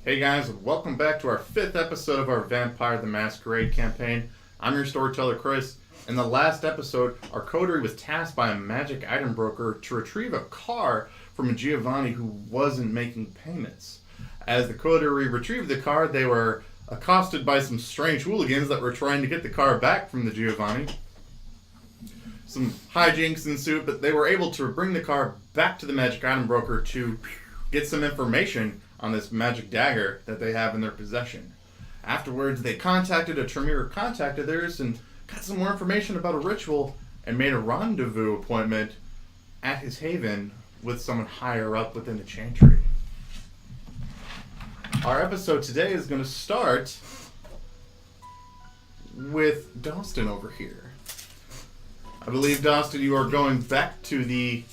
Hey guys, welcome back to our 5th episode of our Vampire the Masquerade campaign. I'm your storyteller Chris. In the last episode, our coterie was tasked by a magic item broker to retrieve a car from a Giovanni who wasn't making payments. As the coterie retrieved the car, they were accosted by some strange hooligans that were trying to get the car back from the Giovanni. Some hijinks ensued, but they were able to bring the car back to the magic item broker to get some information on this magic dagger that they have in their possession. Afterwards, they contacted a Tremere contact of theirs and got some more information about a ritual and made a rendezvous appointment at his haven with someone higher up within the chantry. Our episode today is going to start with Dawson over here. I believe, Dawson, you are going back to the...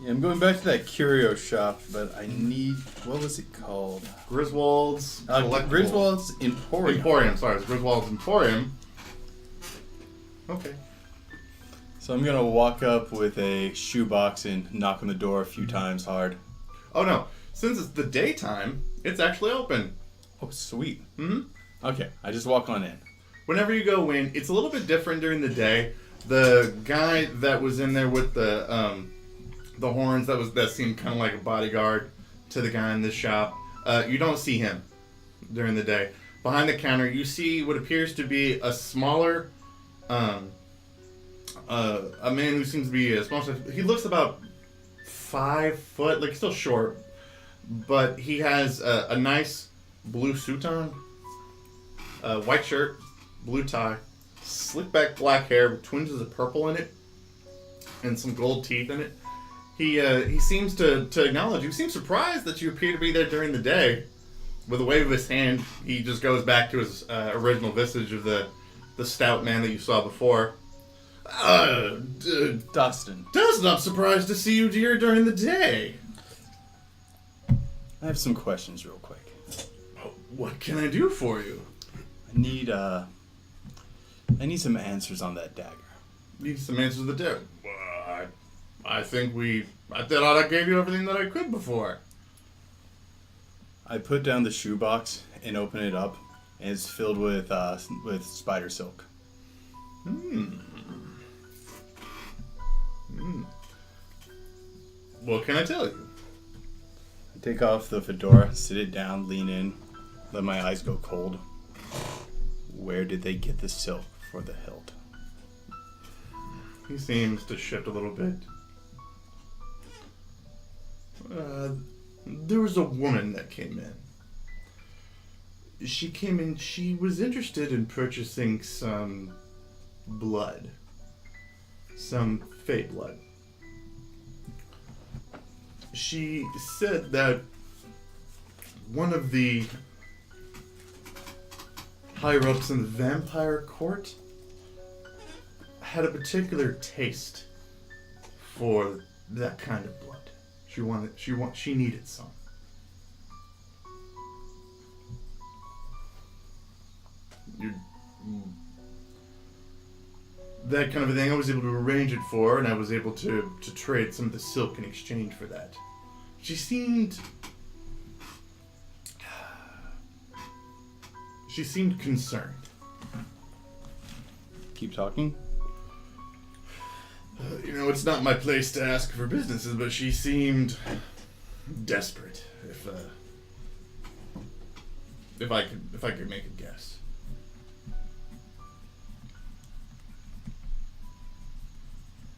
Yeah, I'm going back to that curio shop, but I need... What was it called? Griswold's... Griswold's Emporium. Emporium, sorry. It's Griswold's Emporium. Okay. So I'm going to walk up with a shoebox and knock on the door a few times hard. Oh, no. Since it's the daytime, it's actually open. Oh, sweet. Mm-hmm. Okay, I just walk on in. Whenever you go in, it's a little bit different during the day. The guy that was in there with the horns, that seemed kind of like a bodyguard to the guy in this shop. You don't see him during the day. Behind the counter, you see what appears to be a smaller, a man who seems to be a small. He looks about 5 foot, like still short, but he has a nice blue suit on, white shirt, blue tie, slick back black hair with twinges of purple in it, and some gold teeth in it. He seems to acknowledge you. He seems surprised that you appear to be there during the day. With a wave of his hand, he just goes back to his original visage of the stout man that you saw before. Dustin. Dustin, I'm surprised to see you here during the day. I have some questions real quick. What can I do for you? I need some answers on that dagger. Need some answers to the dagger. I think I thought I gave you everything that I could before. I put down the shoebox and open it up, and it's filled with spider silk. What can I tell you? I take off the fedora, sit it down, lean in, let my eyes go cold. Where did they get the silk for the hilt? He seems to shift a little bit. There was a woman that came in. She came in, she was interested in purchasing some blood. Some fey blood. She said that one of the higher-ups in the vampire court had a particular taste for that kind of blood. She needed some. That kind of a thing, I was able to arrange it for, and I was able to trade some of the silk in exchange for that. She seemed concerned. Keep talking. It's not my place to ask for businesses, but she seemed desperate. If I could make a guess.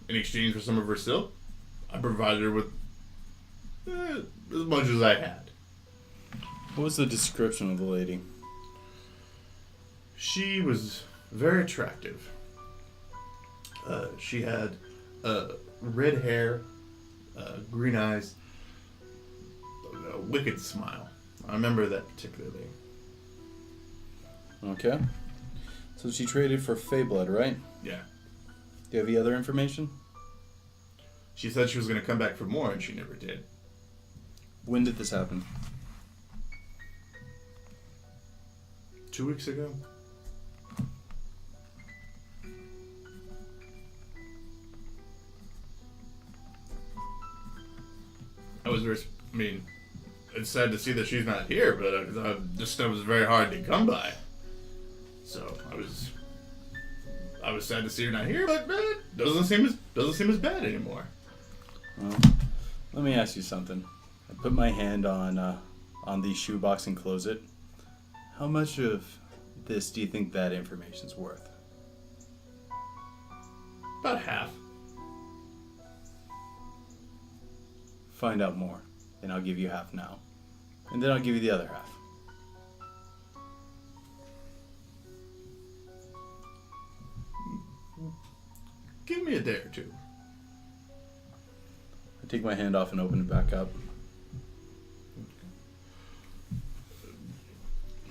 In exchange for some of her silk, I provided her with as much as I had. What was the description of the lady? She was very attractive. She had red hair, green eyes, a wicked smile. I remember that particularly. Okay. So she traded for fey blood, right? Yeah. Do you have any other information? She said she was going to come back for more, and she never did. When did this happen? 2 weeks ago. it's sad to see that she's not here, but this stuff was very hard to come by. So I was sad to see her not here, but doesn't seem as bad anymore. Well, let me ask you something. I put my hand on the shoebox and close it. How much of this do you think that information's worth? About half. Find out more, and I'll give you half now. And then I'll give you the other half. Give me a day or two. I take my hand off and open it back up.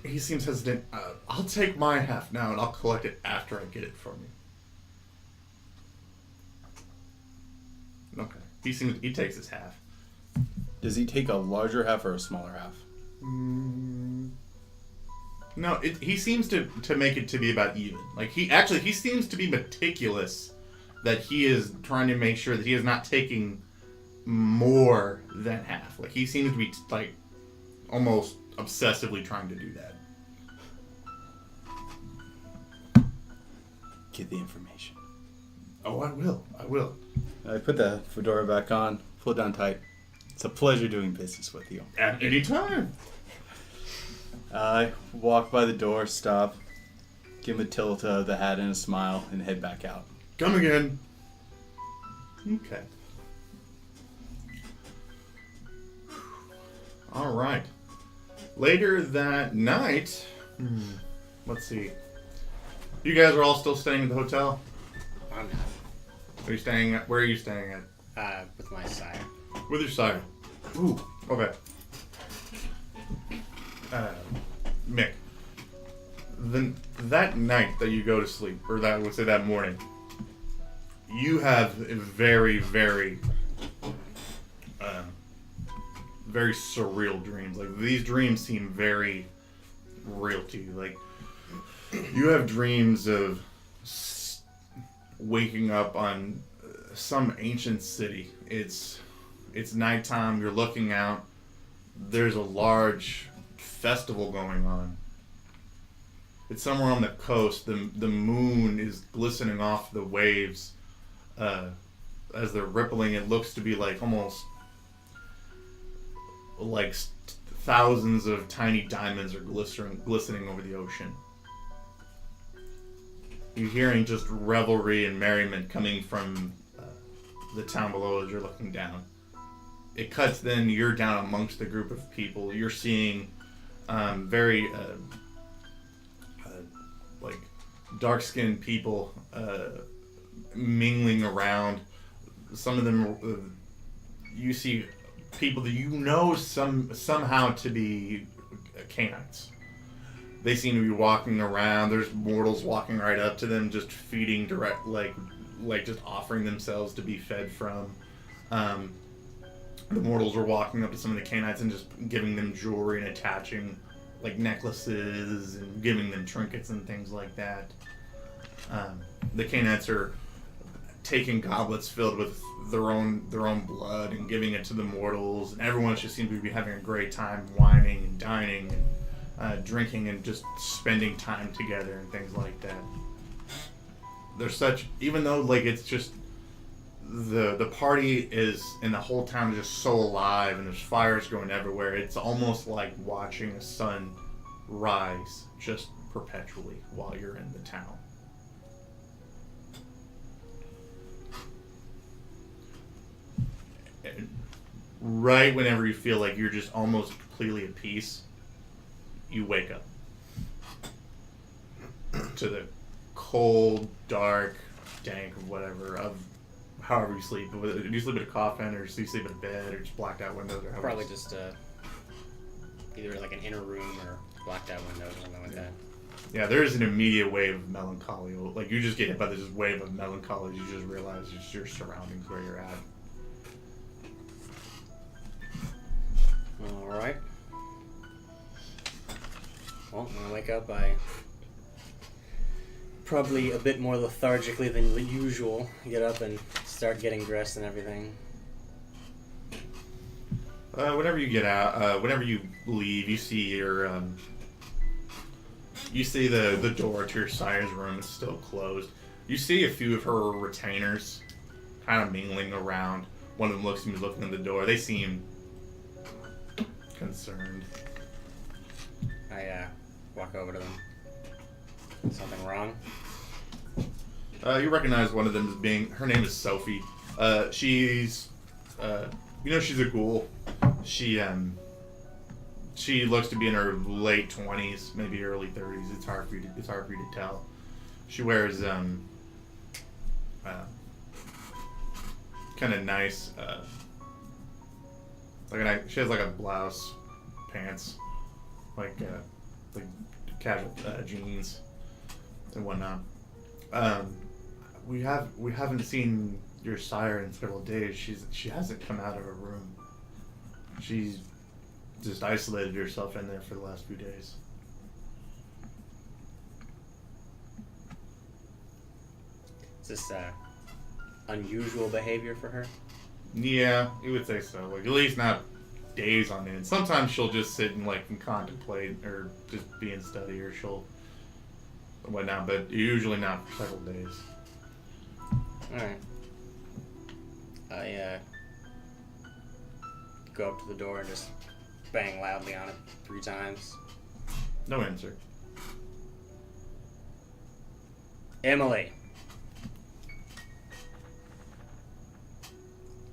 He seems hesitant. I'll take my half now, and I'll collect it after I get it from you. Okay. He takes his half. Does he take a larger half or a smaller half? No, he seems to make it to be about even. Like he seems to be meticulous that he is trying to make sure that he is not taking more than half. Like he seems to be like almost obsessively trying to do that. Get the information. Oh, I will. I put the fedora back on, pull it down tight. It's a pleasure doing business with you. At any time. I walk by the door, stop, give him a tilt of the hat and a smile, and head back out. Come again. Okay. All right. Later that night, let's see. You guys are all still staying at the hotel? I'm not. Are you staying at? Where are you staying at? With my sire. With your sire. Ooh. Okay. Mick. Then that night that you go to sleep, or that morning, you have very, very, very surreal dreams. Like these dreams seem very real to you. Like you have dreams of waking up on some ancient city. It's nighttime. You're looking out. There's a large festival going on. It's somewhere on the coast. The moon is glistening off the waves as they're rippling. It looks to be like almost like thousands of tiny diamonds are glistening over the ocean. You're hearing just revelry and merriment coming from the town below as you're looking down. It cuts then, you're down amongst the group of people. You're seeing very like dark-skinned people mingling around. Some of them, you see people that you know somehow to be Canaanites. They seem to be walking around. There's mortals walking right up to them, just feeding direct, like just offering themselves to be fed from. The mortals are walking up to some of the Canaanites and just giving them jewelry and attaching like necklaces and giving them trinkets and things like that. The Canaanites are taking goblets filled with their own blood and giving it to the mortals, and everyone just seems to be having a great time wining and dining and drinking and just spending time together and things like that. There's such, even though like it's just the party is, and the whole town is just so alive and there's fires going everywhere, it's almost like watching a sun rise just perpetually while you're in the town. And right whenever you feel like you're just almost completely at peace, you wake up to the cold, dark, dank, whatever, of however you sleep. Do you sleep in a coffin, or do you sleep in a bed, or just blacked out windows, or how? Probably just either like an inner room or blacked out windows or something like that. Yeah, there is an immediate wave of melancholy. Like you just get hit by this wave of melancholy. You just realize it's your surroundings where you're at. All right. Well, when I wake up, I probably a bit more lethargically than usual get up and start getting dressed and everything. Whenever you get out, whenever you leave, you see the door to your sire's room is still closed. You see a few of her retainers kind of mingling around. One of them seems looking at the door. They seem concerned. I walk over to them. Something wrong? You recognize one of them as being, her name is Sophie. She's she's a ghoul. She looks to be in her late 20s, maybe early 30s. It's hard for you to tell. She wears kind of nice she has like a blouse, pants, like casual jeans and whatnot. We haven't seen your sire in several days. She hasn't come out of her room. She's just isolated herself in there for the last few days. Is this unusual behavior for her? Yeah, you would say so. Like, at least not days on end. Sometimes she'll just sit and contemplate or just be in study, or she'll whatnot, but usually not for several days. Alright. I go up to the door and just bang loudly on it 3 times. No answer. Emily.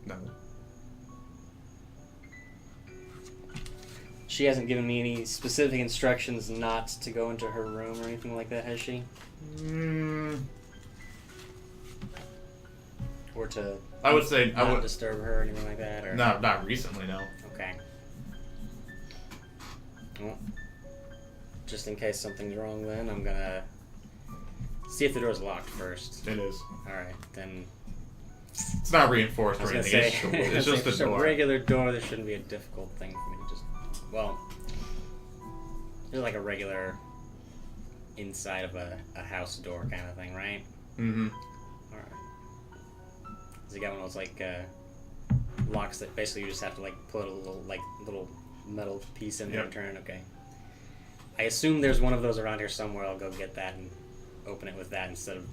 No. She hasn't given me any specific instructions not to go into her room or anything like that, has she? Or to I would say not I would disturb her or anything like that? Or? No, not recently, no. Okay. Well, just in case something's wrong then, I'm gonna see if the door's locked first. It is. Alright, then... It's not reinforced I was or gonna anything. say, It's just a a door. regular door. This shouldn't be a difficult thing for me to just... Well, there's like a regular inside of a house door kind of thing, right? Mm-hmm. Alright. Has it got one of those locks that basically you just have to put a little metal piece in there and turn it? Okay. I assume there's one of those around here somewhere. I'll go get that and open it with that instead of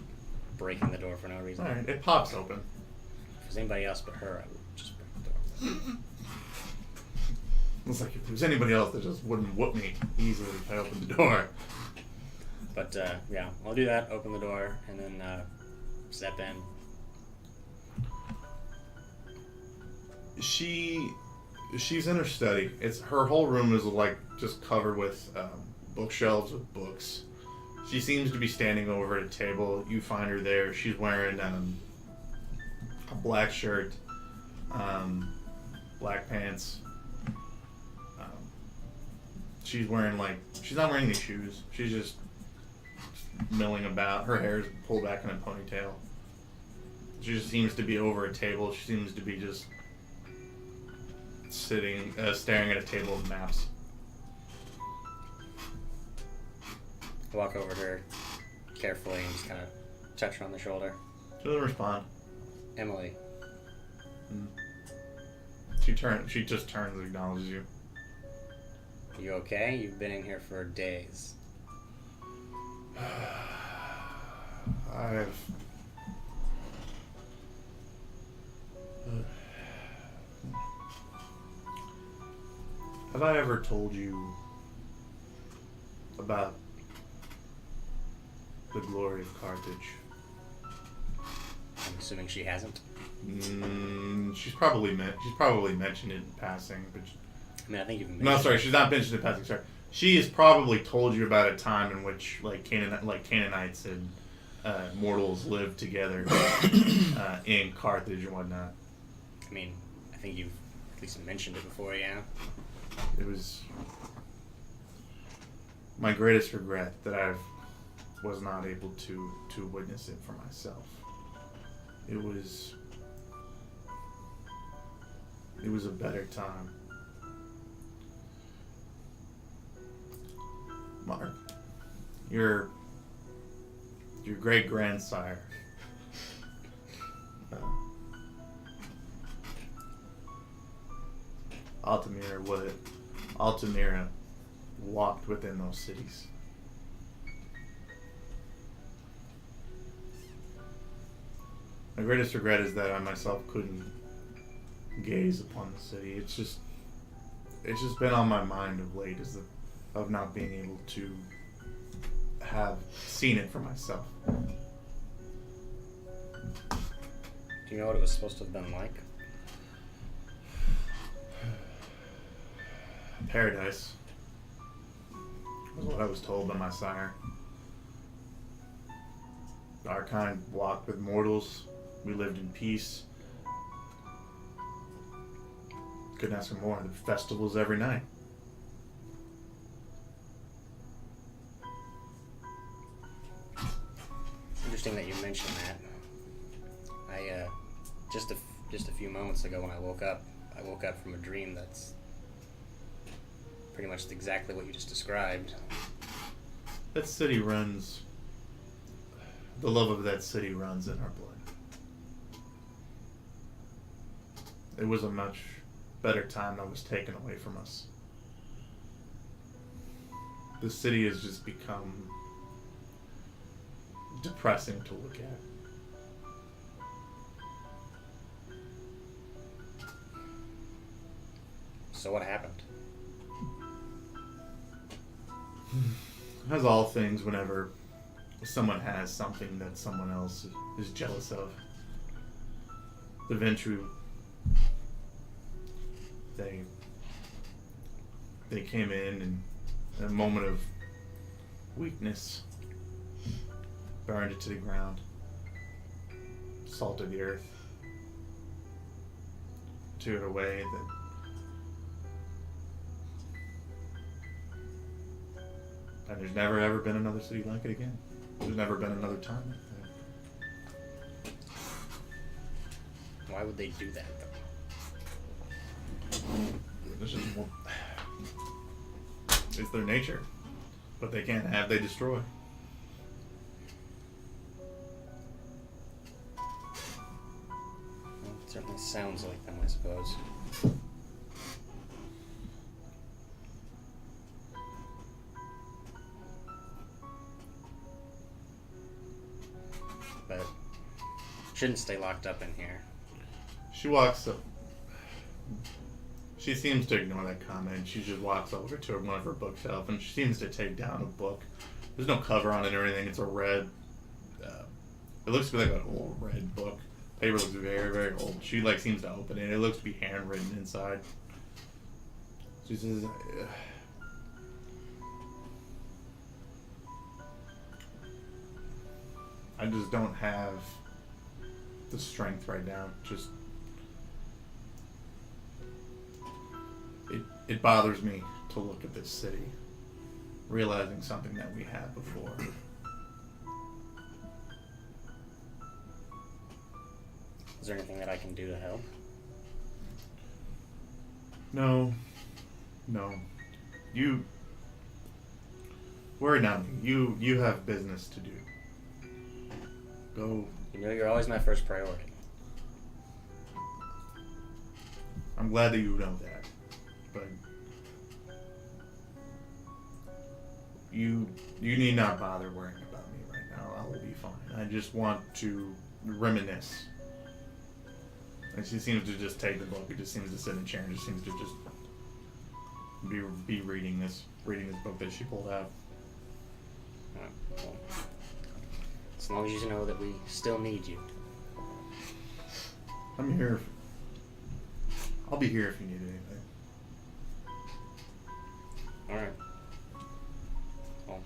breaking the door for no reason. Alright, it pops open. If it was anybody else but her, I would just break the door. Looks like if there was anybody else that just wouldn't whoop me easily if I opened the door. But yeah, I'll do that. Open the door and then step in. She's in her study. It's her whole room is just covered with bookshelves with books. She seems to be standing over at a table. You find her there. She's wearing a black shirt, black pants. She's wearing she's not wearing any shoes. She's just milling about. Her hair is pulled back in a ponytail. She just seems to be over a table. She seems to be just sitting, staring at a table of maps. I walk over to her carefully and just kind of touch her on the shoulder. She doesn't respond. Emily. She just turns and acknowledges you. You okay? You've been in here for days. Have I ever told you about the glory of Carthage? I'm assuming she hasn't. She's probably mentioned it in passing, but I mean, I think you've no, sorry, she's not mentioned it in passing. Sorry, she has probably told you about a time in which Canaanites and mortals lived together in Carthage and whatnot. I mean, I think you've at least mentioned it before, yeah. It was my greatest regret that I was not able to witness it for myself. It was a better time. Mark, your great grandsire. Altamira walked within those cities. My greatest regret is that I myself couldn't gaze upon the city. It's just been on my mind of late, of not being able to have seen it for myself. Do you know what it was supposed to have been like? Paradise was what I was told by my sire. Our kind walked with mortals. We lived in peace. Couldn't ask for more. The festivals every night. Interesting that you mentioned that. I just a few moments ago when I woke up from a dream that's pretty much exactly what you just described. That city runs. The love of that city runs in our blood. It was a much better time that was taken away from us. The city has just become depressing to look at. So what happened? As all things, whenever someone has something that someone else is jealous of, eventually they came in a moment of weakness, burned it to the ground, salted the earth, took it away. And there's never ever been another city like it again. There's never been another time like that. Why would they do that, though? This is more, it's their nature. But they can't have, they destroy. Well, it certainly sounds like them, I suppose. But shouldn't stay locked up in here. She walks up. She seems to ignore that comment. She just walks over to one of her bookshelves and she seems to take down a book. There's no cover on it or anything. It's a red. It looks to be like an old red book. Paper looks very, very old. She seems to open it. It looks to be handwritten inside. She says, I just don't have the strength right now. Just it bothers me to look at this city, realizing something that we had before. Is there anything that I can do to help? No. You worry not me. You have business to do. Go. You know you're always my first priority. I'm glad that you know that. But you need not bother worrying about me right now. I will be fine. I just want to reminisce. And she seems to just take the book. It just seems to sit in a chair and just seems to just be reading this book that she pulled out. Well, as long as you know that we still need you. I'm here. I'll be here if you need anything. Alright. Well,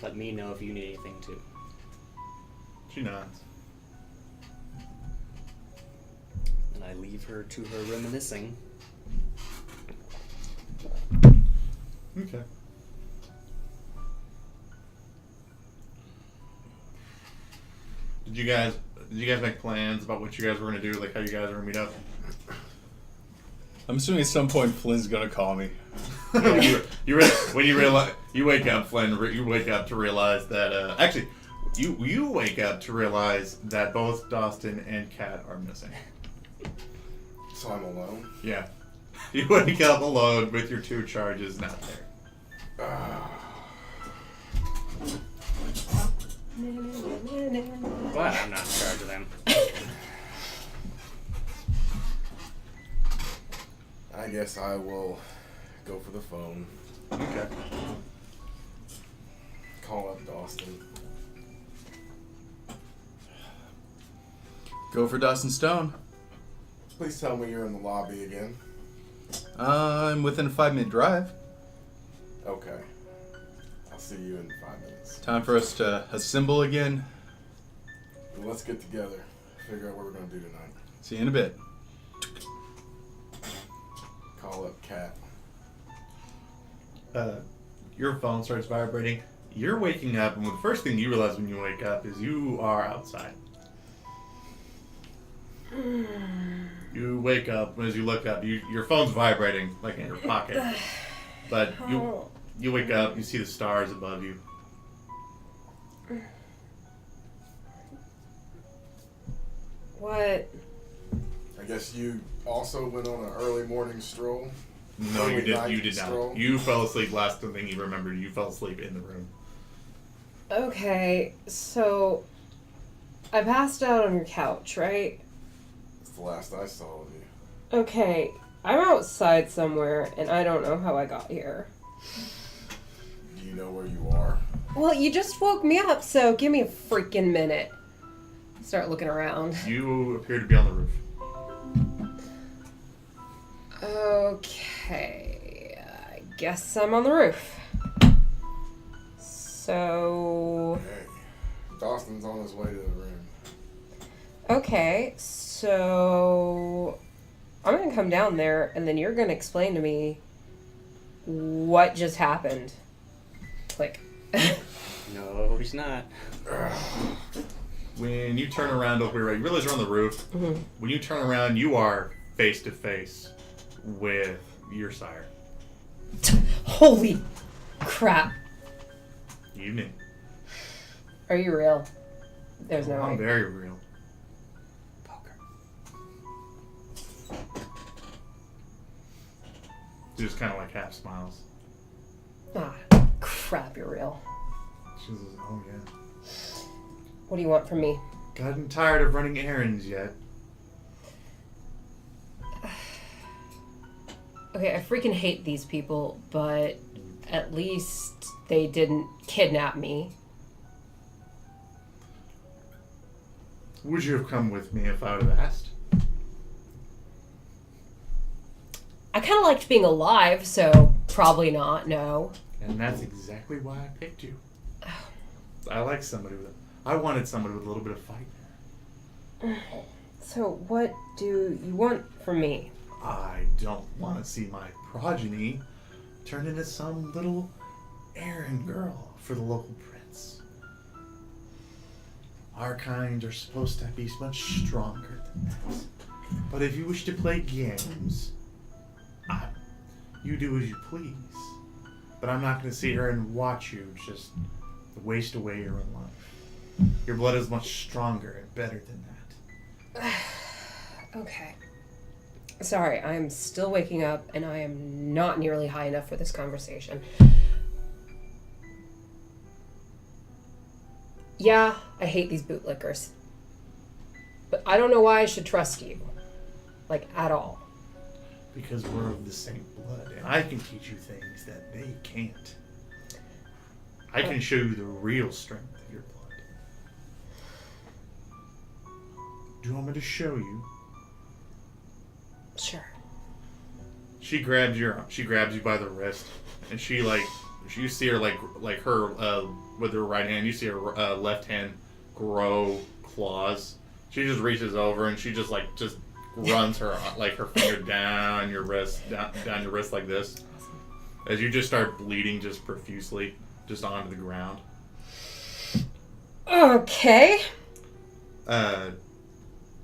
let me know if you need anything too. She nods. And I leave her to her reminiscing. Okay. Did you guys make plans about what you guys were gonna do, like how you guys were gonna meet up? I'm assuming at some point Flynn's gonna call me. When you realize you wake up, Flynn. You wake up to realize that actually, you wake up to realize that both Dawson and Kat are missing. So I'm alone? Yeah. You wake up alone with your 2 charges not there. Glad I'm not in charge of them. I guess I will go for the phone. Okay. Call up Dawson. Go for Dawson Stone. Please tell me you're in the lobby again. I'm within a 5-minute drive. Okay. I'll see you in 5 minutes. Time for us to assemble again. Well, let's get together. Figure out what we're going to do tonight. See you in a bit. Call up Kat. Your phone starts vibrating. You're waking up, and the first thing you realize when you wake up is you are outside. You wake up, as you look up, your phone's vibrating, like in your pocket. But you wake up, you see the stars above you. What? I guess you also went on an early morning stroll? No, Early you night did not. stroll? You fell asleep last thing you remembered. You fell asleep in the room. Okay, so I passed out on your couch, right? That's the last I saw of you. Okay, I'm outside somewhere and I don't know how I got here. Do you know where you are? Well, you just woke me up, so give me a freaking minute. Start looking around. You appear to be on the roof. Okay, I guess I'm on the roof. So, Hey, Dawson's on his way to the room. okay, so I'm gonna come down there and then you're gonna explain to me what just happened. Click. No, he's not. When you turn around, you realize you're on the roof. Mhm. When you turn around, you are face to face with your sire. Holy crap. Evening. Are you real? There's no I'm way. very real. Poker. She just kind of like half smiles. Ah, crap, you're real. She says, "Oh yeah." What do you want from me? Gotten tired of running errands yet? Okay, I freaking hate these people, but at least they didn't kidnap me. Would you have come with me if I would have asked? I kind of liked being alive, so probably not, no. And that's exactly why I picked you. I like somebody I wanted somebody with a little bit of fight. So what do you want from me? I don't want to see my progeny turn into some little errand girl for the local prince. Our kind are supposed to be much stronger than that. But if you wish to play games, you do as you please. But I'm not going to sit here and watch you just waste away your own life. Your blood is much stronger and better than that. Okay. Sorry, I'm still waking up and I am not nearly high enough for this conversation. Yeah, I hate these bootlickers. But I don't know why I should trust you. Like, at all. Because we're of the same blood, and I can teach you things that they can't. I can show you the real strength of your blood. Do you want me to show you? Sure. She grabs you by the wrist, and you see her like her with her right hand. You see her left hand grow claws. She just reaches over and she just runs her her finger down your wrist, down your wrist like this, as you just start bleeding just profusely, just onto the ground. Okay.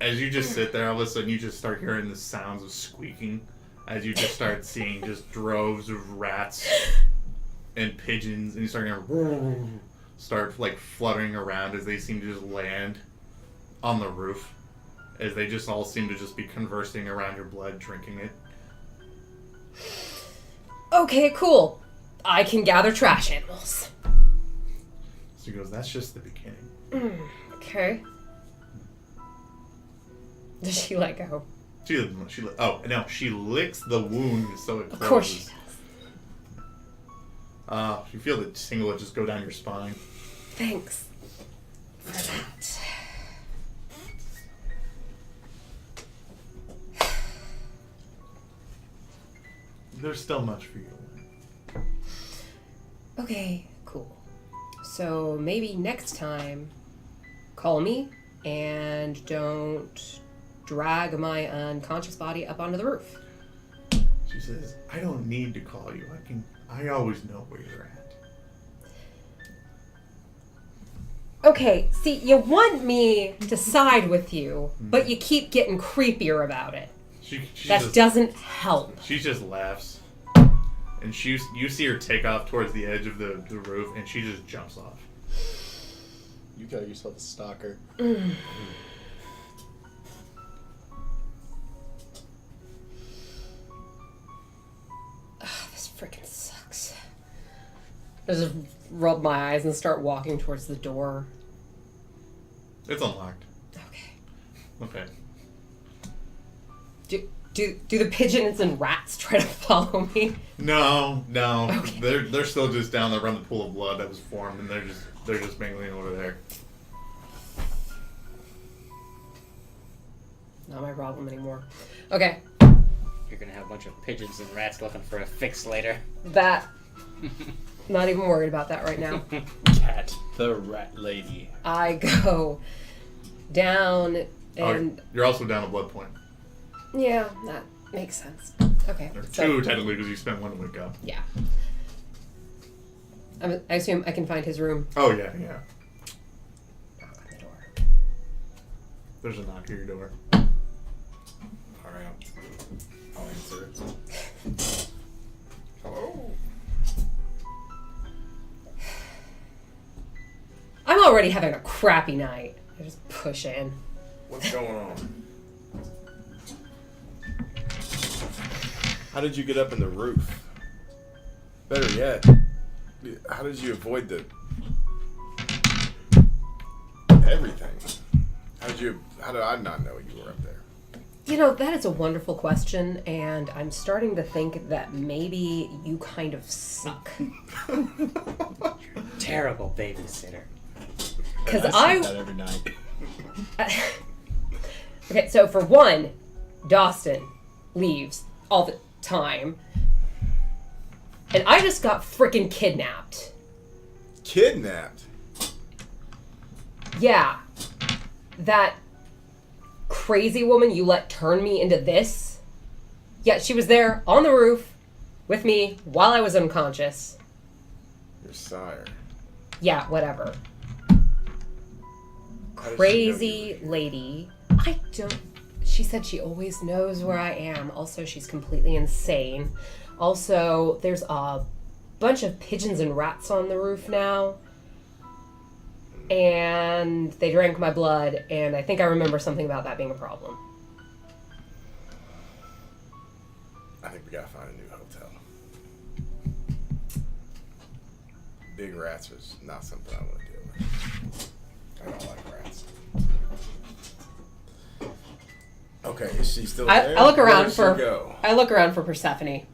As you just sit there, all of a sudden you just start hearing the sounds of squeaking, as you just start seeing just droves of rats and pigeons, and you start hearing fluttering around as they seem to just land on the roof, as they just all seem to just be conversing around your blood, drinking it. Okay, cool. I can gather trash animals. She goes, that's just the beginning. Okay. Does she let go? She licks the wound so it closes. Of course she does. You feel the tingle just go down your spine. Thanks for that. There's still much for you to learn. Okay, cool. So maybe next time, call me and don't drag my unconscious body up onto the roof. She says, I don't need to call you. I always know where you're at. Okay, see, you want me to side with you, but you keep getting creepier about it. She That doesn't help. She just laughs. And you see her take off towards the edge of the roof, and she just jumps off. You got yourself a stalker. This freaking sucks. I just rub my eyes and start walking towards the door. It's unlocked. Okay. Okay. Do the pigeons and rats try to follow me? No. Okay. They're still just down there around the pool of blood that was formed, and they're just mingling over there. Not my problem anymore. Okay. You're gonna have a bunch of pigeons and rats looking for a fix later. That. Not even worried about that right now. Cat, the rat lady. I go down and. You're also down a blood point. Yeah, that makes sense. Okay. Or so- two, technically, because you spent one to wake up. Yeah. I assume I can find his room. Oh, yeah. Knock on the door. There's a knock at your door. Alright. I'll answer it. Hello? I'm already having a crappy night. I just push in. What's going on? How did you get up in the roof? Better yet, how did you avoid the everything? How did I not know you were up there? You know, that is a wonderful question, and I'm starting to think that maybe you kind of suck. Terrible babysitter. Because I see that every night. Okay, so for one, Dawson leaves all the time. And I just got freaking kidnapped. Kidnapped? Yeah. That crazy woman you let turn me into this. Yeah, she was there on the roof with me while I was unconscious. Your sire. Yeah, whatever. How did she know Crazy you were here? lady. I don't. She said she always knows where I am. Also, she's completely insane. Also, there's a bunch of pigeons and rats on the roof now. And they drank my blood, and I think I remember something about that being a problem. I think we gotta find a new hotel. Big rats was not something I want to deal with. I don't like rats. Okay, is she still there? I look Where around did she for. go? I look around for Persephone.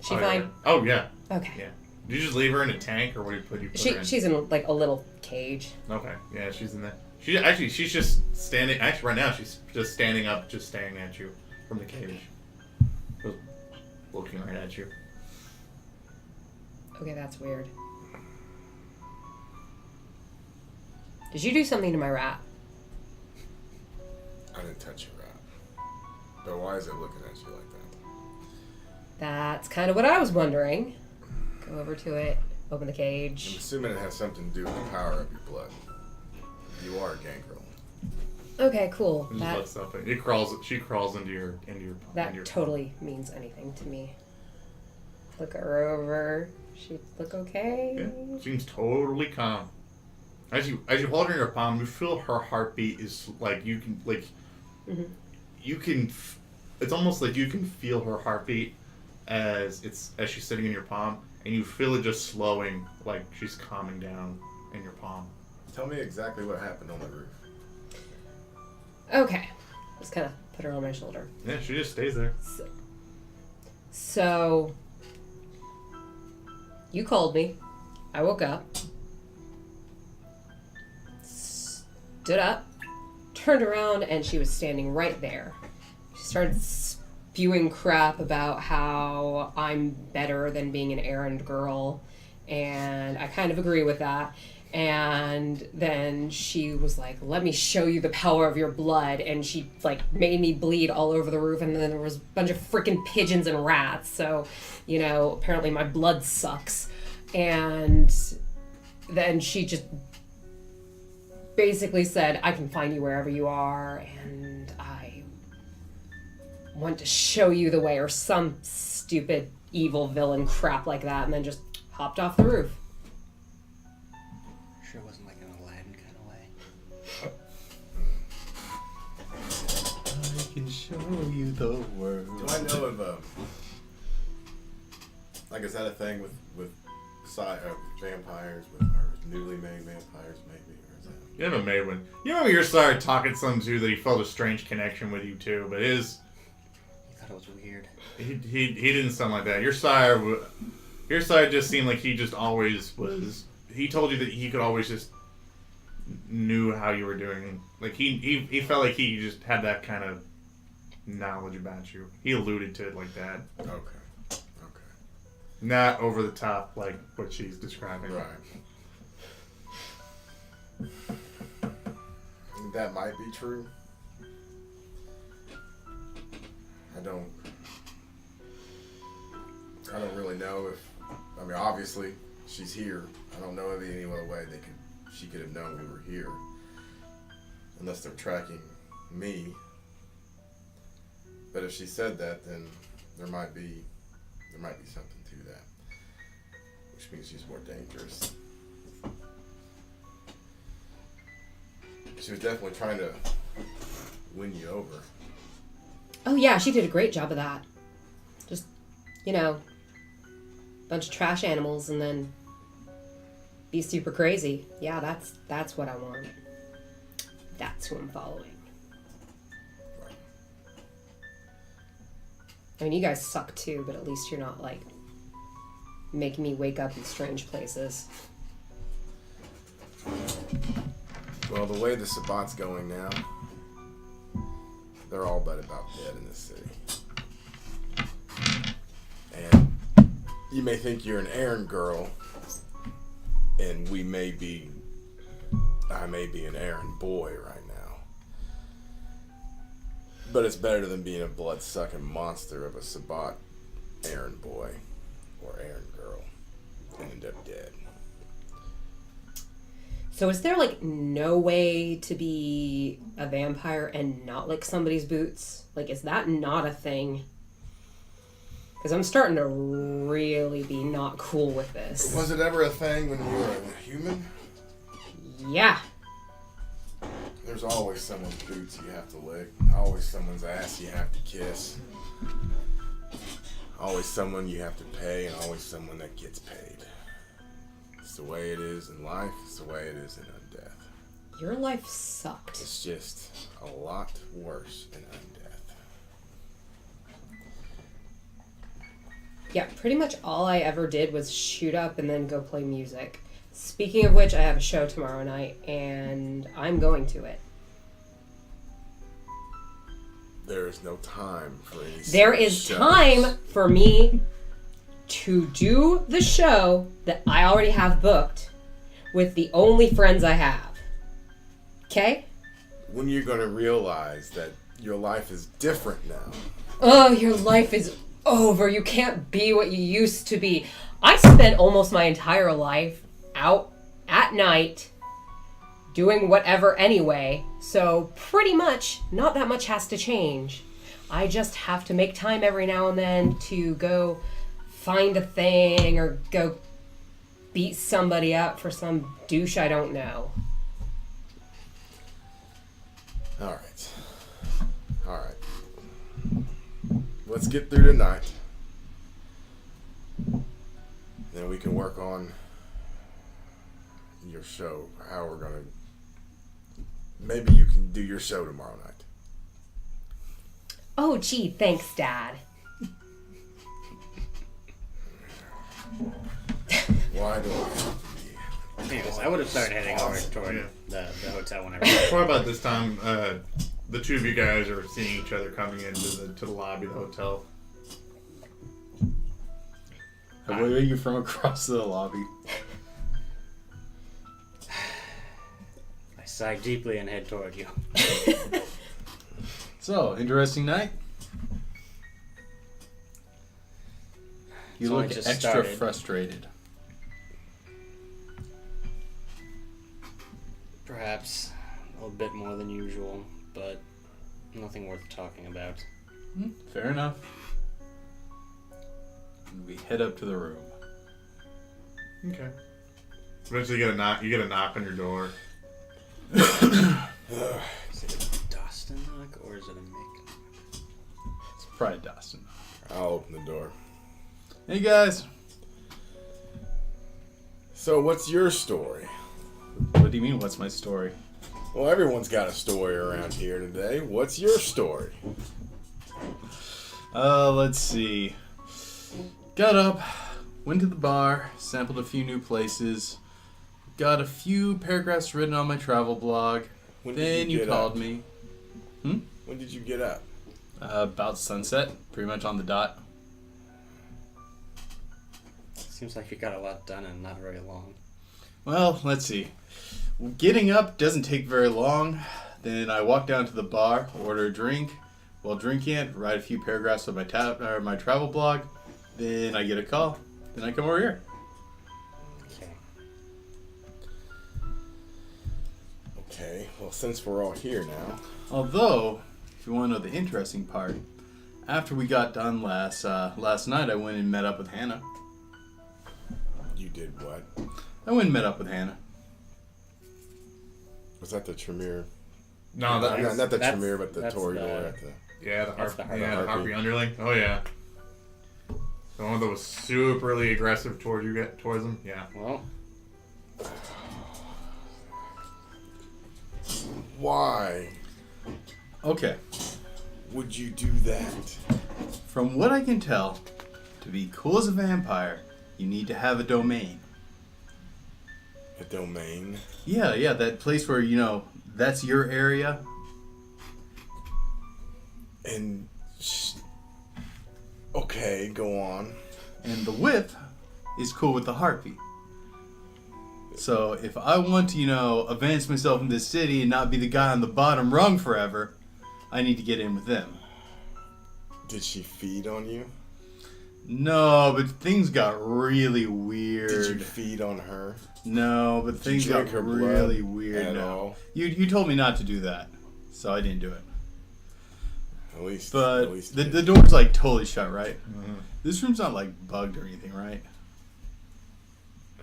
She Oh, fine? Yeah. Oh, yeah. Okay. Yeah. Did you just leave her in a tank, or what did you put her in? She's in like a little cage. Okay. Yeah, she's in there. She's just standing. Actually, right now, she's just standing up, just staring at you from the cage. Just looking right at you. Okay, that's weird. Did you do something to my rat? I didn't touch your rat. But why is it looking at you like that? That's kind of what I was wondering. Go over to it, open the I'm cage. assuming it has something to do with the power of your blood. You are a gangrel. Okay, cool. And just looks up. It crawls. She crawls into your That totally means anything to me. Look her over. She look okay? Yeah, seems totally calm. As you hold her in your palm, you feel her heartbeat is like you can Mhm. you can. It's almost like you can feel her heartbeat, as she's sitting in your palm, and you feel it just slowing, like she's calming down in your palm. Tell me exactly what happened on the roof. Okay. Just kind of put her on my shoulder. Yeah, she just stays there. So you called me. I woke up. Stood up. Turned around, and she was standing right there. She started spewing crap about how I'm better than being an errand girl, and I kind of agree with that. And then she was like, let me show you the power of your blood, and she like made me bleed all over the roof, and then there was a bunch of freaking pigeons and rats, so apparently my blood sucks. And then she just basically said, I can find you wherever you are, and I want to show you the way, or some stupid evil villain crap like that, and then just hopped off the roof. Sure wasn't like an Aladdin kind of way. I can show you the world. Do I know of is that a thing with vampires, or newly made vampires, maybe, or is that? You haven't made one. You remember your sire talking to some dude that he felt a strange connection with you too, but You thought it was weird. he didn't sound like that. Your sire just seemed like he just always was. He told you that he could always just knew how you were doing. Like he felt like he just had that kind of knowledge about you. He alluded to it like that. Okay. Not over the top like what she's describing. Right. That might be true. I don't really know if. I mean, obviously she's here. I don't know of any other way she could have known we were here, unless they're tracking me. But if she said that, then there might be something to that, which means she's more dangerous. She was definitely trying to win you over. Oh yeah, she did a great job of that. Just, bunch of trash animals and then be super crazy. Yeah, that's what I want. That's who I'm following. Right. I mean, you guys suck too, but at least you're not like making me wake up in strange places. Well, the way the Sabbat's going now, they're all but about dead in this city. And you may think you're an errand girl, and I may be an errand boy right now. But it's better than being a blood-sucking monster of a Sabbat errand boy or errand girl and end up dead. So is there like no way to be a vampire and not lick somebody's boots? Like, is that not a thing? Because I'm starting to really be not cool with this. Was it ever a thing when you were a human? Yeah. There's always someone's boots you have to lick. Always someone's ass you have to kiss. Always someone you have to pay, and always someone that gets paid. It's the way it is in life. It's the way it is in undeath. Your life sucked. It's just a lot worse in undeath. Yeah, pretty much all I ever did was shoot up and then go play music. Speaking of which, I have a show tomorrow night, and I'm going to it. There is no time for any. There is shows. time for me to do the show that I already have booked with the only friends I have. Okay? When you're going to realize that your life is different now. Oh, your life is over. You can't be what you used to be. I spent almost my entire life out at night doing whatever anyway, so pretty much not that much has to change. I just have to make time every now and then to go find a thing or go beat somebody up for some douche I don't know. All right. Let's get through tonight. Then we can work on your show. How we're gonna. Maybe you can do your show tomorrow night. Oh, gee, thanks, Dad. Why do I? Anyways, I would have started heading over toward the hotel whenever. Probably about this time, the two of you guys are seeing each other coming into the lobby of the hotel. I wave at you from across the lobby. I sigh deeply and head toward you. So, interesting night? You It's only look just extra started. frustrated. Perhaps a little bit more than usual, but nothing worth talking about. Fair enough. We head up to the room. Okay. Eventually, you get a knock on your door. Is it a Dustin knock or is it a Mick? It's probably Dawson. I'll open the door. Hey guys, So, what's your story? what do you mean? What's my story? Well, everyone's got a story around here today. What's your story? Let's see. Got up, went to the bar, sampled a few new places, got a few paragraphs written on my travel blog. When did Then you you get called up? me. When did you get up? About sunset, pretty much on the dot. Seems like you got a lot done and not very long. Well, let's see. Getting up doesn't take very long. Then I walk down to the bar, order a drink. While drinking it, write a few paragraphs of my my travel blog. Then I get a call. Then I come over here. Okay. Okay, well, since we're all here now. Although, if you want to know the interesting part, after we got done last night, I went and met up with Hannah. You did what? I went and met up with Hannah. Was that the Tremere? No, that Not the that's- Tremere, but the that's Tory the- door at the. yeah, the That's harp, the yeah, the harpy. harpy underling. Oh yeah, the one that was superly aggressive towards him. Yeah. Well, Why Okay, would you do that? from what I can tell, to be cool as a vampire, you need to have a domain. A domain? Yeah, that place where, that's your area. And. Okay, go on. And the whip is cool with the heartbeat. So if I want to, advance myself in this city and not be the guy on the bottom rung forever, I need to get in with them. Did she feed on you? No, but things got really weird. Did you feed on her? No, but Did things you got drink her really blood weird at now. all? You told me not to do that, so I didn't do it. At least. But at least the door's like totally shut, right? This room's not like bugged or anything, right?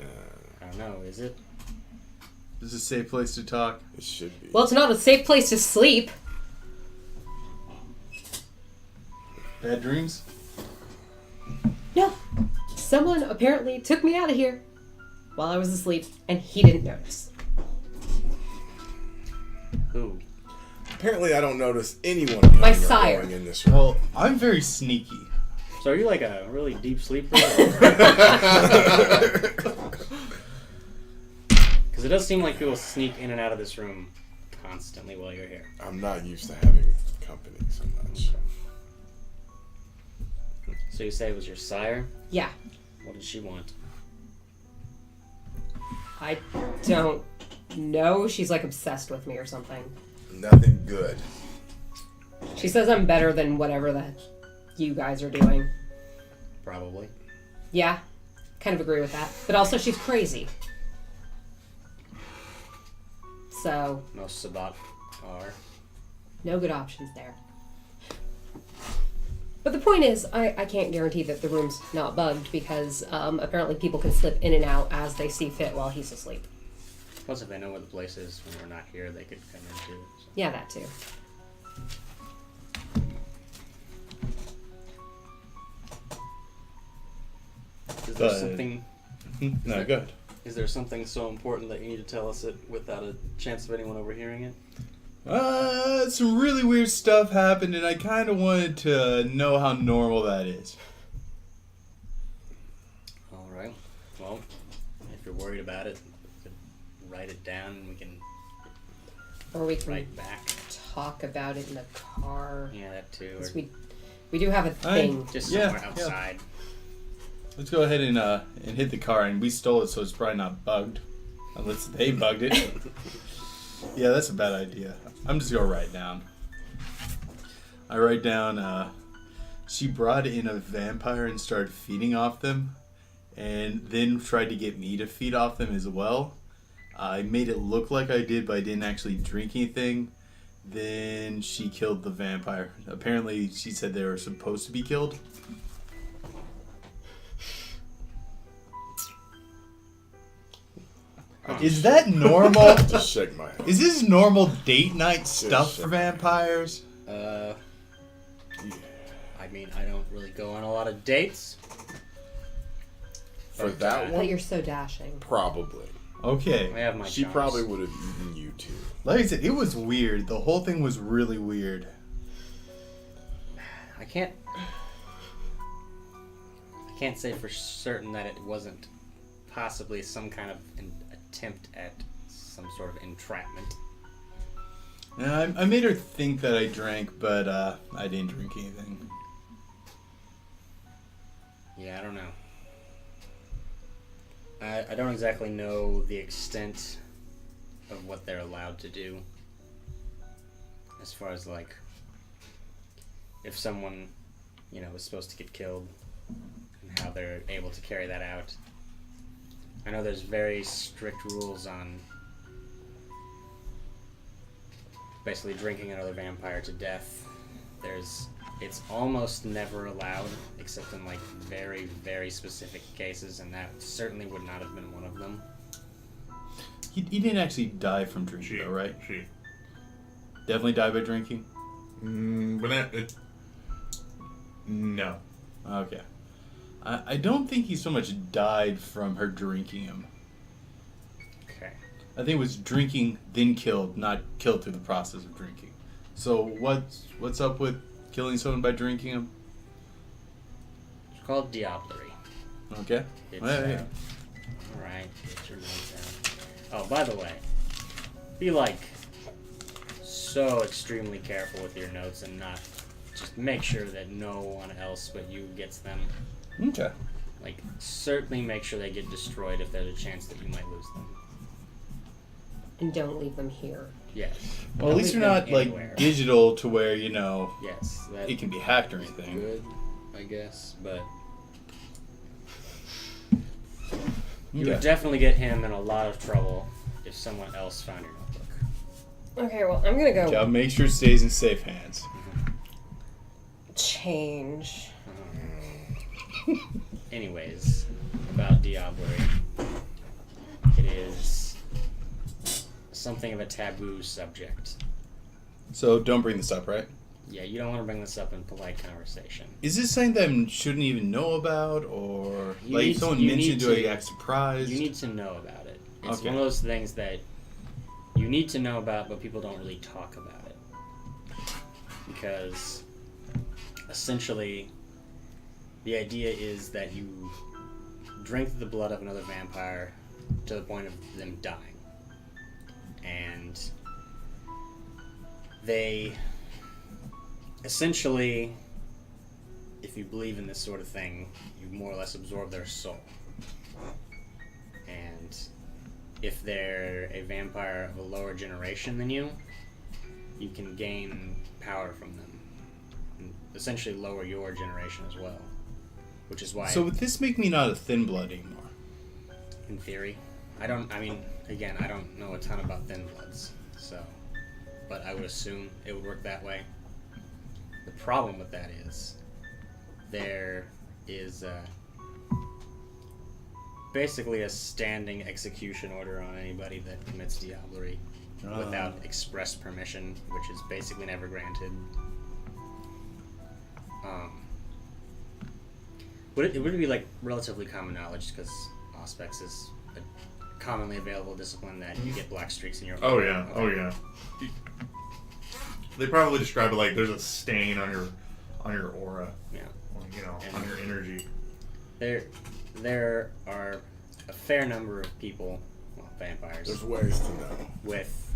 I don't know, is it? This is a safe place to talk. It should be. Well, it's not a safe place to sleep. Bad dreams? No. Someone apparently took me out of here while I was asleep, and he didn't notice. Who? Apparently, I don't notice anyone coming My or sire. going in this room. Well, I'm very sneaky. So are you like a really deep sleeper? Because it does seem like people sneak in and out of this room constantly while you're here. I'm not used to having company so much. So you say it was your sire? Yeah. What did she want? I don't know. She's like obsessed with me or something. Nothing good. She says I'm better than whatever the you guys are doing. Probably. Yeah, kind of agree with that. But also, she's crazy. So, Most Sabat are. no good options there. But the point is, I can't guarantee that the room's not bugged because apparently people can slip in and out as they see fit while he's asleep. Plus, if they know where the place is when we're not here, they could come in too. So. Yeah, that too. Is there But- something No, good. Is there something so important that you need to tell us it without a chance of anyone overhearing it? Some really weird stuff happened, and I kind of wanted to know how normal that is. All right. Well, if you're worried about it, you could write it down and we can Or we can write back. talk about it in the car. Yeah, that too. 'Cause Or we do have a thing. just Yeah, somewhere outside. Let's go ahead and hit the car, and we stole it, so it's probably not bugged. Unless they bugged it. Yeah, that's a bad idea. I'm just going to write down. I write down, she brought in a vampire and started feeding off them, and then tried to get me to feed off them as well. I made it look like I did, but I didn't actually drink anything. Then she killed the vampire. Apparently, she said they were supposed to be killed. Is that normal? Just shake my head. Is this normal date night stuff for vampires? I mean, I don't really go on a lot of dates. For But, that But one, you're so dashing. probably. I Okay. have my She charms. probably would have eaten you too. Like I said, it was weird. The whole thing was really weird. I can't say for certain that it wasn't possibly some kind of an attempt at some sort of entrapment. And I made her think that I drank, but I didn't drink anything. Yeah, I don't know. I don't exactly know the extent of what they're allowed to do. As far as, like, if someone, is supposed to get killed, and how they're able to carry that out. I know there's very strict rules on basically drinking another vampire to death. It's almost never allowed, except in, like, very, very specific cases, and that certainly would not have been one of them. He didn't actually die from drinking, though, right? She. Definitely died by drinking? No. Okay. I don't think he so much died from her drinking him. Okay. I think it was drinking, then killed, not killed through the process of drinking. So what's up with killing someone by drinking him? It's called diablerie. Okay. It's, Hey. Alright, get your notes out. Oh, by the way, be, like, so extremely careful with your notes and not just make sure that no one else but you gets them. Okay. Like, certainly make sure they get destroyed if there's a chance that you might lose them. And don't leave them here. Yes. Well, at least Don't you're leave not, them like, anywhere. digital to where, Yes, that it can be hacked or is anything. good, I guess, but you Okay. would definitely get him in a lot of trouble if someone else found your notebook. Okay, well, I'm gonna go Okay, I'll make sure it stays in safe hands. change. Anyways, about diablerie, it is something of a taboo subject. So don't bring this up, right? Yeah, you don't want to bring this up in polite conversation. Is this something that I shouldn't even know about, or You like need if someone you mentioned need do I to- act surprised? You need to know about it. It's Okay. one of those things that you need to know about, but people don't really talk about it. Because essentially, the idea is that you drink the blood of another vampire to the point of them dying. And they essentially, if you believe in this sort of thing, you more or less absorb their soul. And if they're a vampire of a lower generation than you, you can gain power from them. And essentially lower your generation as well. Which is why, So would this make me not a thin blood anymore? in theory, I don't know a ton about thin bloods, so, but I would assume it would work that way. The problem with that is, there is basically a standing execution order on anybody that commits diablerie without express permission, which is basically never granted. Would it be like relatively common knowledge, because Auspex is a commonly available discipline that you get black streaks in your Oh aura. yeah, Okay. oh yeah. They probably describe it like there's a stain on your aura. Yeah. On your energy. There are a fair number of people, well, vampires, There's ways to know. with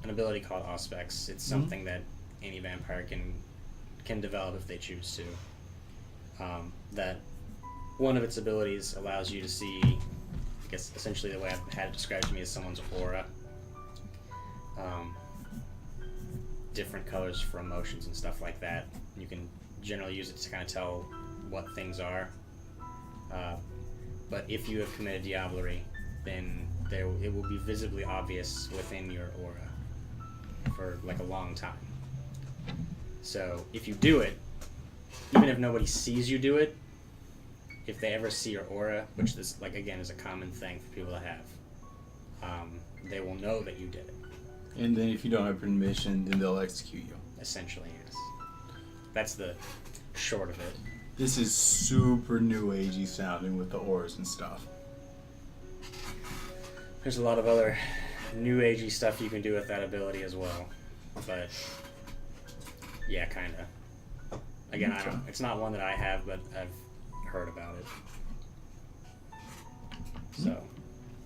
an ability called Auspex. It's something that any vampire can develop if they choose to. That one of its abilities allows you to see, I guess essentially the way I've had it described to me is someone's aura. Different colors for emotions and stuff like that. You can generally use it to kind of tell what things are. But if you have committed diablerie, then it will be visibly obvious within your aura for like a long time. So if you do it, even if nobody sees you do it, if they ever see your aura, which this like again is a common thing for people to have, they will know that you did it. And then if you don't have permission, then they'll execute you. Essentially, yes. That's the short of it. This is super new agey sounding with the auras and stuff. There's a lot of other new agey stuff you can do with that ability as well, but yeah, kind of. Again, I don't. It's not one that I have, but I've heard about it. So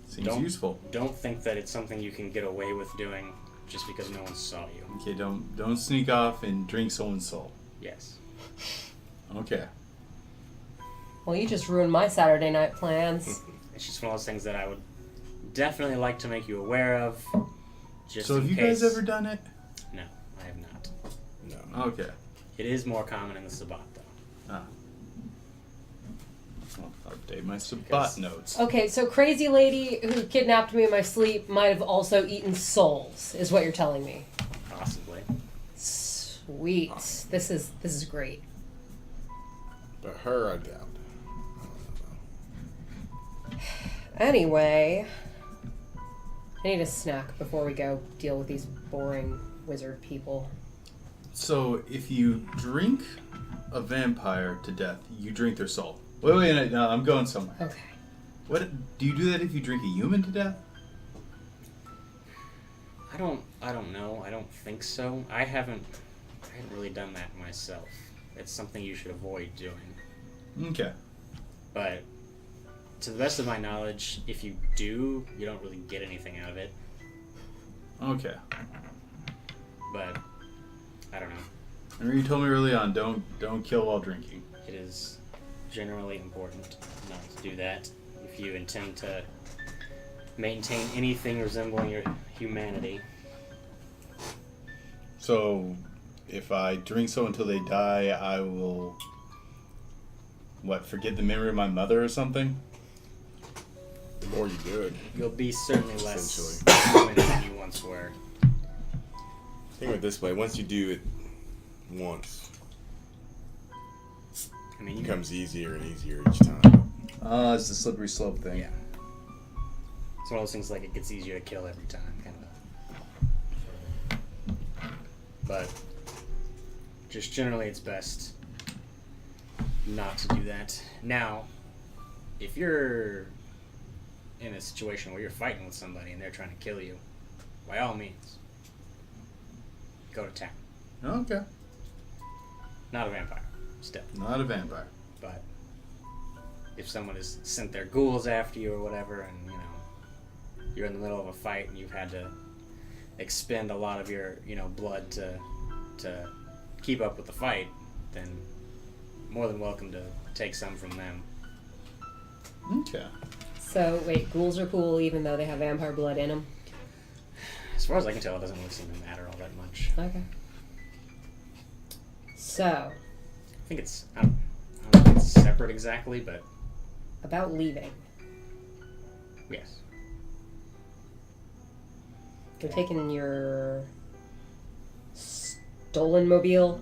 Seems useful. don't think that it's something you can get away with doing just because no one saw you. Okay, don't sneak off and drink someone's soul. Yes. Okay. Well, you just ruined my Saturday night plans. It's just one of those things that I would definitely like to make you aware of. Just So in have you case. guys ever done it? No, I have not. No. Okay. It is more common in the Sabbat, though. Ah. I'll update my Because- Sabbat notes. Okay, so crazy lady who kidnapped me in my sleep might have also eaten souls, is what you're telling me. Possibly. Sweet. This is great. But her, I doubt. Anyway, I need a snack before we go deal with these boring wizard people. So if you drink a vampire to death, you drink their soul. Wait, no, I'm going somewhere. Okay. What do you do that if you drink a human to death? I don't know. I don't think so. I haven't really done that myself. It's something you should avoid doing. Okay. But to the best of my knowledge, if you do, you don't really get anything out of it. Okay. But I don't know. Remember you told me early on, don't kill while drinking. It is generally important not to do that if you intend to maintain anything resembling your humanity. So if I drink so until they die, I will forget the memory of my mother or something? The more you do it. You'll be certainly less Essentially. human than you once were. Think of it this way: once you do it once, I mean, it you becomes easier and easier each time. It's the slippery slope thing. Yeah. It's one of those things like it gets easier to kill every time, kind of. But just generally, it's best not to do that. Now, if you're in a situation where you're fighting with somebody and they're trying to kill you, by all means, go to town. Okay. Not a vampire, still. Not a vampire. But if someone has sent their ghouls after you or whatever, and you know you're in the middle of a fight and you've had to expend a lot of your blood to keep up with the fight, then more than welcome to take some from them. Okay. So, wait, ghouls are cool even though they have vampire blood in them? As far as I can tell, it doesn't really seem to matter all that much. Okay. So, I think it's I don't know if it's separate exactly, but about leaving. yes. You're taking your stolen mobile.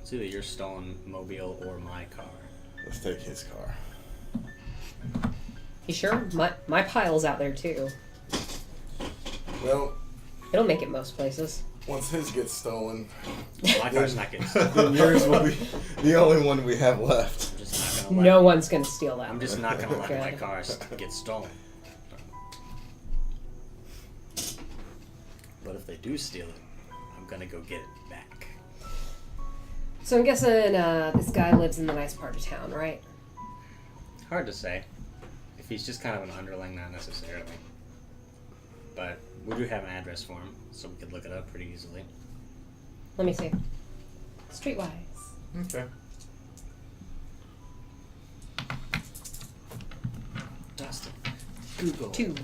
It's either your stolen mobile or my car. Let's take his car. You sure? My pile's out there too. Well, It'll make it most places. once his gets stolen, My car's not getting Then yours will be the only one we have left. I'm just not know what? No one's gonna steal that. I'm just not gonna let my Good. cars get stolen. But if they do steal it, I'm gonna go get it back. So I'm guessing this guy lives in the nice part of town, right? Hard to say. If he's just kind of an underling, not necessarily. But we do have an address for him, so we could look it up pretty easily. Let me see. Streetwise. Okay. Dustin. Google. 2.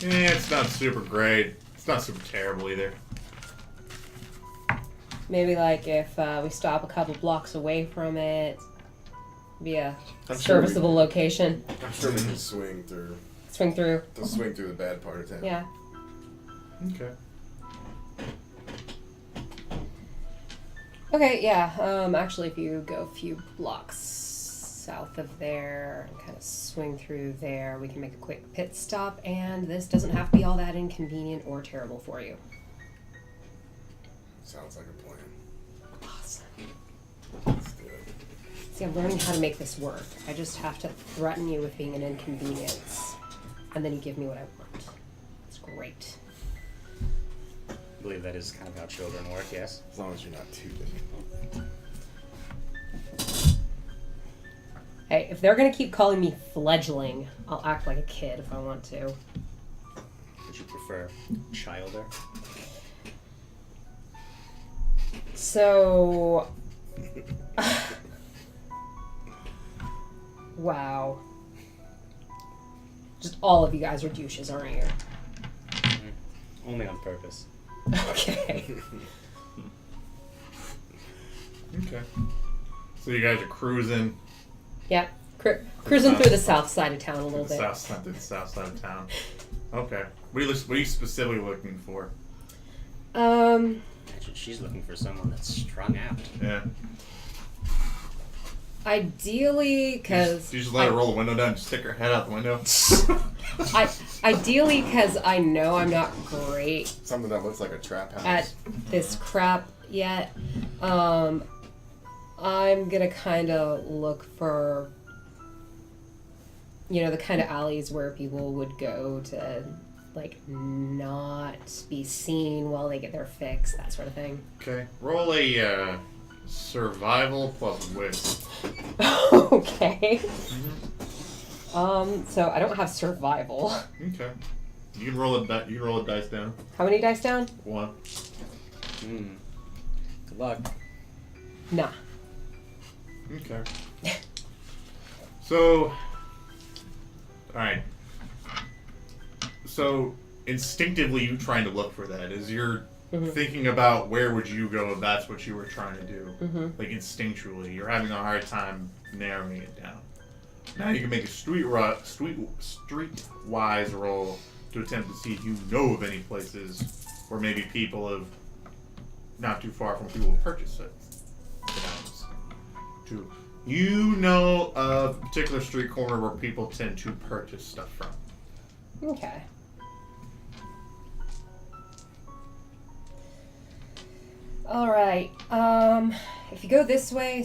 It's not super great. It's not super terrible either. Maybe like if we stop a couple blocks away from it, be a I'm sure we- serviceable location. I'm sure we can swing through Swing through. the bad part of town. Yeah. Okay. Okay, yeah. Actually, if you go a few blocks south of there and kind of swing through there, we can make a quick pit stop, and this doesn't have to be all that inconvenient or terrible for you. Sounds like a plan. Awesome. Let's do it. See, I'm learning how to make this work. I just have to threaten you with being an inconvenience, and then you give me what I want. It's great. I believe that is kind of how children work, yes? As long as you're not too difficult. Hey, if they're gonna keep calling me fledgling, I'll act like a kid if I want to. Would you prefer childer? So... wow. Just all of you guys are douches, aren't you? Only on purpose. Okay. Okay. So you guys are cruising Yeah. Cruising through the south side of town a little the bit. south side of town. Okay. What are you specifically looking for? Um, Imagine she's looking for someone that's strung out. Yeah. ideally, because You just let her roll the window down and just stick her head out the window. ideally, because I know I'm not great Something that looks like a trap house. at this crap yet. I'm gonna kind of look for, the kind of alleys where people would go to, like, not be seen while they get their fix, that sort of thing. Okay. Roll a survival plus wit. Okay. So I don't have survival. Okay. You can roll a dice down. How many dice down? 1. Good luck. Nah. Okay. So, alright. So, instinctively you trying to look for that. As you're thinking about where would you go if that's what you were trying to do. Like, instinctually. You're having a hard time narrowing it down. Now you can make a streetwise roll to attempt to see if you know of any places where maybe people have, not too far from people who purchase it. You know of a particular street corner where people tend to purchase stuff from. Okay. Alright, if you go this way,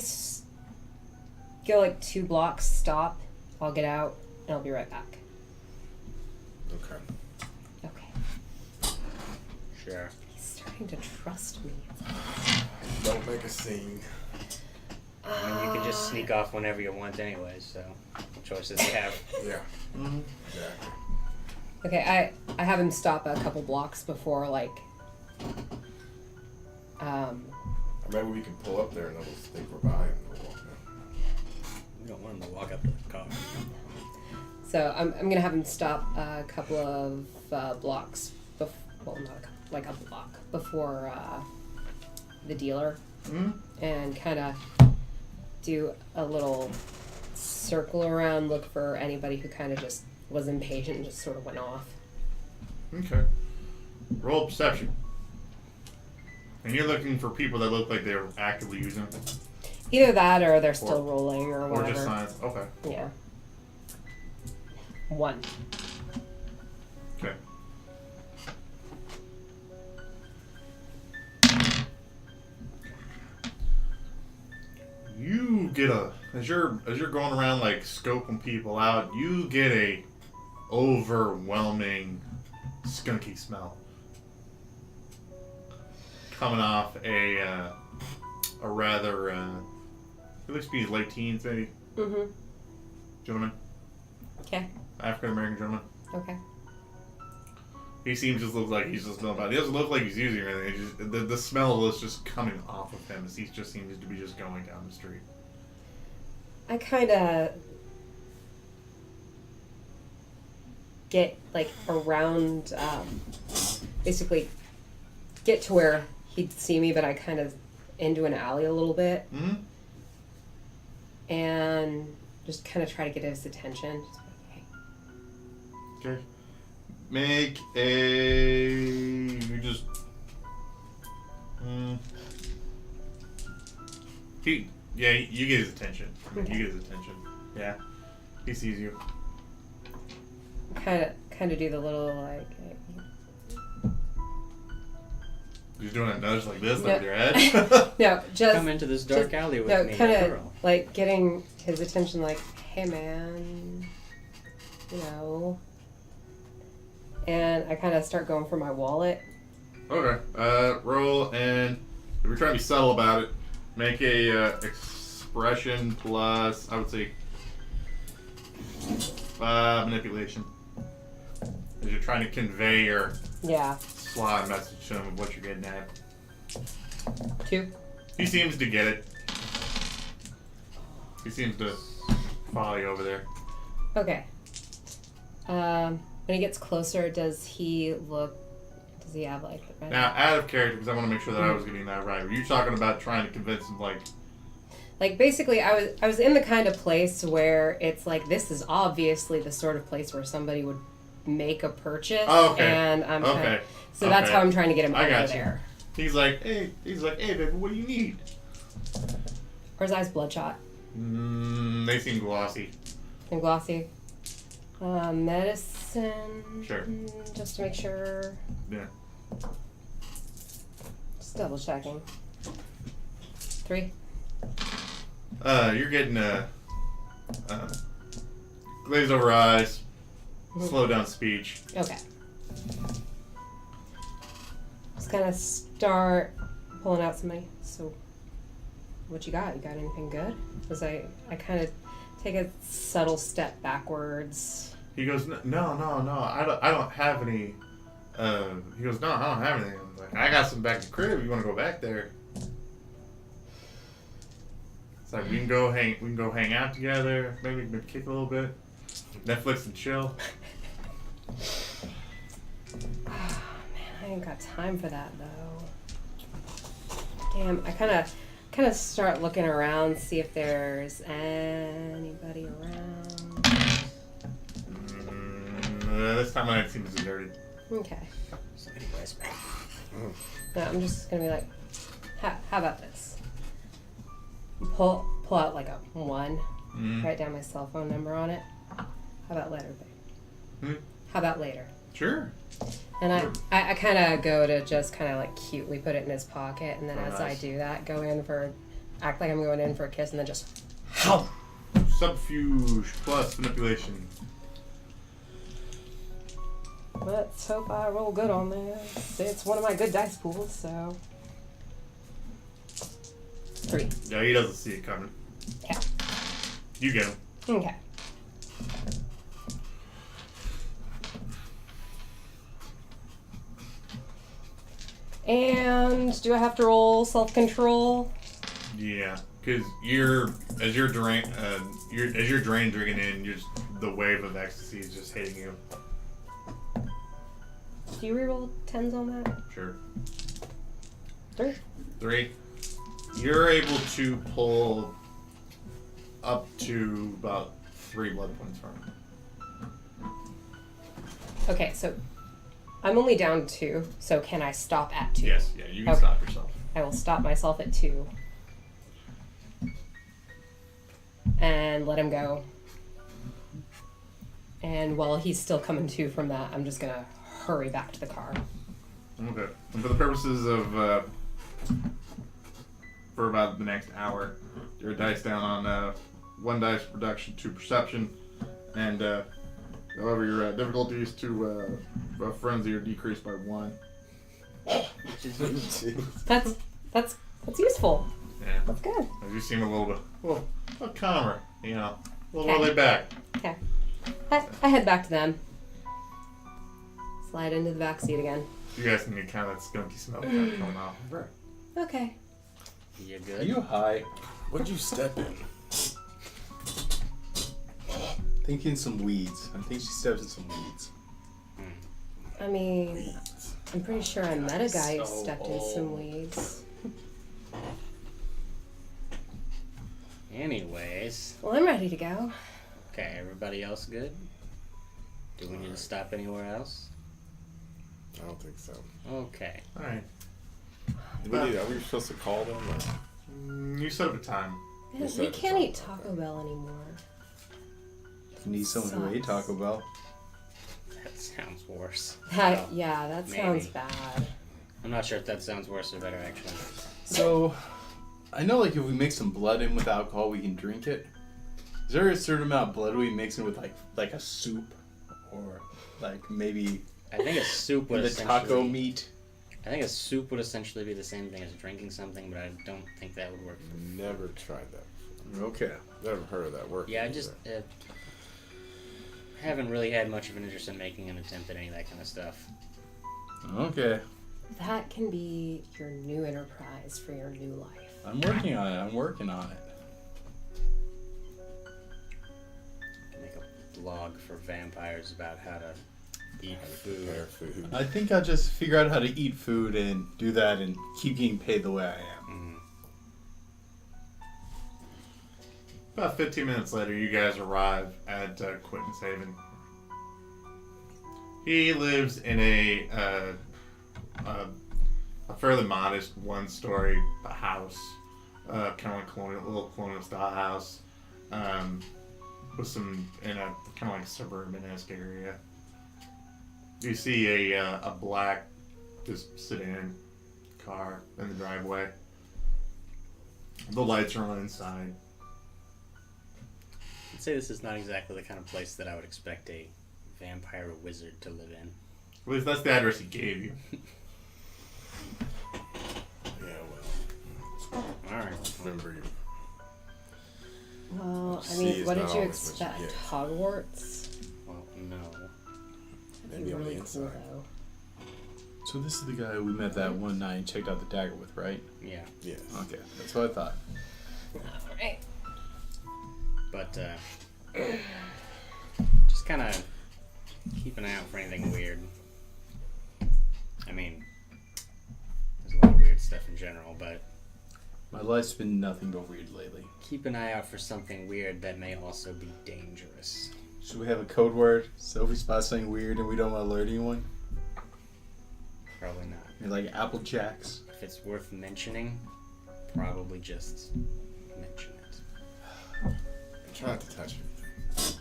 go like 2 blocks, stop, I'll get out, and I'll be right back. Okay. Okay. Sure. He's starting to trust me. Don't make a scene. I mean, you can just sneak off whenever you want anyway, so what choices you have? Yeah. Mm-hmm. Exactly. Okay, I have him stop a couple blocks before, like, Maybe we can pull up there and they'll think we're behind and we'll walk down. We don't want them to walk up to the car. so I'm gonna have him stop a couple of blocks, not a couple, like a block before the dealer, and kind of do a little circle around, look for anybody who kind of just was impatient and just sort of went off. Okay. Roll perception. And you're looking for people that look like they're actively using it? Either that or they're still rolling or Or whatever. just science? Okay. Yeah. 1. Okay. You get a As you're going around like scoping people out, you get a overwhelming skunky smell coming off a rather it looks to be late teens maybe. Mm-hmm. Gentleman. Okay. African American gentleman. Okay. He seems just looks like he's just smelling bad. He doesn't look like he's using anything. He just, the smell is just coming off of him as he just seems to be just going down the street. I kind of get like around, basically get to where he'd see me, but I kind of into an alley a little bit. Mm-hmm. And just kind of try to get his attention. Just like, hey. Okay. Make a. You just. Yeah, you get his attention. Okay. You get his attention. Yeah. He sees you. Kind of do the little like. You're doing a nudge like this, No. with your head. No, just Come into this dark just- alley with no, me, kind of girl. like getting his attention. Like, hey man, you know. And I kind of start going for my wallet. Okay. Roll, and if you're trying to be subtle about it, make a expression plus, I would say, manipulation. As you're trying to convey your Yeah. sly message to him of what you're getting at. 2. He seems to get it. He seems to follow you over there. Okay. When he gets closer, does he have like the red? Now, out of character, because I want to make sure that I was getting that right. Were you talking about trying to convince him, like... Like, basically, I was in the kind of place where it's like, this is obviously the sort of place where somebody would make a purchase. Oh, okay. And I'm Okay. so that's Okay. how I'm trying to get him I over got you. there. He's like, hey, baby, what do you need? Or his eyes bloodshot They seem glossy. and glossy. Medicine. Sure. Just to make sure. Yeah. Just double checking. 3. You're getting glaze over eyes, slow down speech. Okay. Just gonna start pulling out some money. So, what you got? You got anything good? Because I kind of take a subtle step backwards. He goes, no, I don't have any. He goes, no, I don't have anything. I'm like, I got some back at the crib. You want to go back there? It's like we can go hang out together. Maybe kick a little bit. Netflix and chill. Oh, man, I ain't got time for that though. Damn, I kind of start looking around, see if there's anybody around. This time I seems deserted. Okay. So anyways, No, I'm just gonna be like, how about this? Pull out like a 1, write down my cell phone number on it. How about later, babe? How about later? Sure. And I kind of go to just kind of like cutely put it in his pocket, and then Oh, as nice. I do that, act like I'm going in for a kiss, and then just Subterfuge plus manipulation. let's hope I roll good on this. It's one of my good dice pools, so 3. Yeah, he doesn't see it coming. Yeah. You get him. Okay. And do I have to roll self-control? Yeah, because as you're drained drinking in, the wave of ecstasy is just hitting you. Do you reroll 10s on that? Sure. 3. 3. You're able to pull up to about 3 blood points from him. Okay, so I'm only down 2, so can I stop at 2? Yes, yeah, you can Okay. stop yourself. I will stop myself at 2. And let him go. And while he's still coming to from that, I'm just gonna hurry back to the car. Okay. And for the purposes of for about the next hour, your dice down on 1 dice reduction to perception, and however your difficulties to frenzy are decreased by 1. That's useful. Yeah. That's good. You seem a little calmer, you know, a little more laid back. Okay. I head back to them. Slide into the back seat again. You guys can get kind of that skunky smell kind of coming off. Okay. You Are good? you high? What'd you step in? Thinking some weeds. I think she steps in some weeds. I mean, I'm pretty sure I met a guy who So stepped in some weeds. Anyways. Well, I'm ready to go. Okay, everybody else good? Do we need to stop anywhere else? I don't think so. Okay. Alright. Are we supposed to call them? Or? You set up a time. Man, we can't eat Taco Bell anymore. You need someone who ate Taco Bell. That sounds worse. That sounds Maybe. bad. I'm not sure if that sounds worse or better, actually. So, I know like if we mix some blood in with alcohol, we can drink it. Is there a certain amount of blood we mix in with like a soup, or like maybe I think a soup would the essentially... taco meat? I think a soup would essentially be the same thing as drinking something, but I don't think that would work. Never tried that. Okay. Never heard of that working. Yeah, I just haven't really had much of an interest in making an attempt at any of that kind of stuff. Okay. That can be your new enterprise for your new life. I'm working on it. Make a blog for vampires about how to eat food. Prepare food. I think I'll just figure out how to eat food and do that and keep getting paid the way I am. About 15 minutes later, you guys arrive at Quinton's Haven. He lives in a fairly modest one-story house, kind of like a little colonial-style house, with some in a kind of like suburban-esque area. You see a black just sedan car in the driveway. The lights are on inside. I'd say this is not exactly the kind of place that I would expect a vampire wizard to live in. At least that's the address he gave you. Yeah, well, Alright. remember you. Well, I See mean, is what not did you always what you expect? get. Hogwarts? Well, no. That'd Maybe be on the really cool, inside. though. So this is the guy we met that one night and checked out the dagger with, right? Yeah. Yes. Okay, that's what I thought. Alright. But, just kind of keep an eye out for anything weird. I mean, there's a lot of weird stuff in general, but My life's been nothing but weird lately. keep an eye out for something weird that may also be dangerous. Should we have a code word so if we spot something weird and we don't want to alert anyone? Probably not. Maybe like Apple Jacks. If it's worth mentioning, probably just mention it. I'm trying not to touch anything.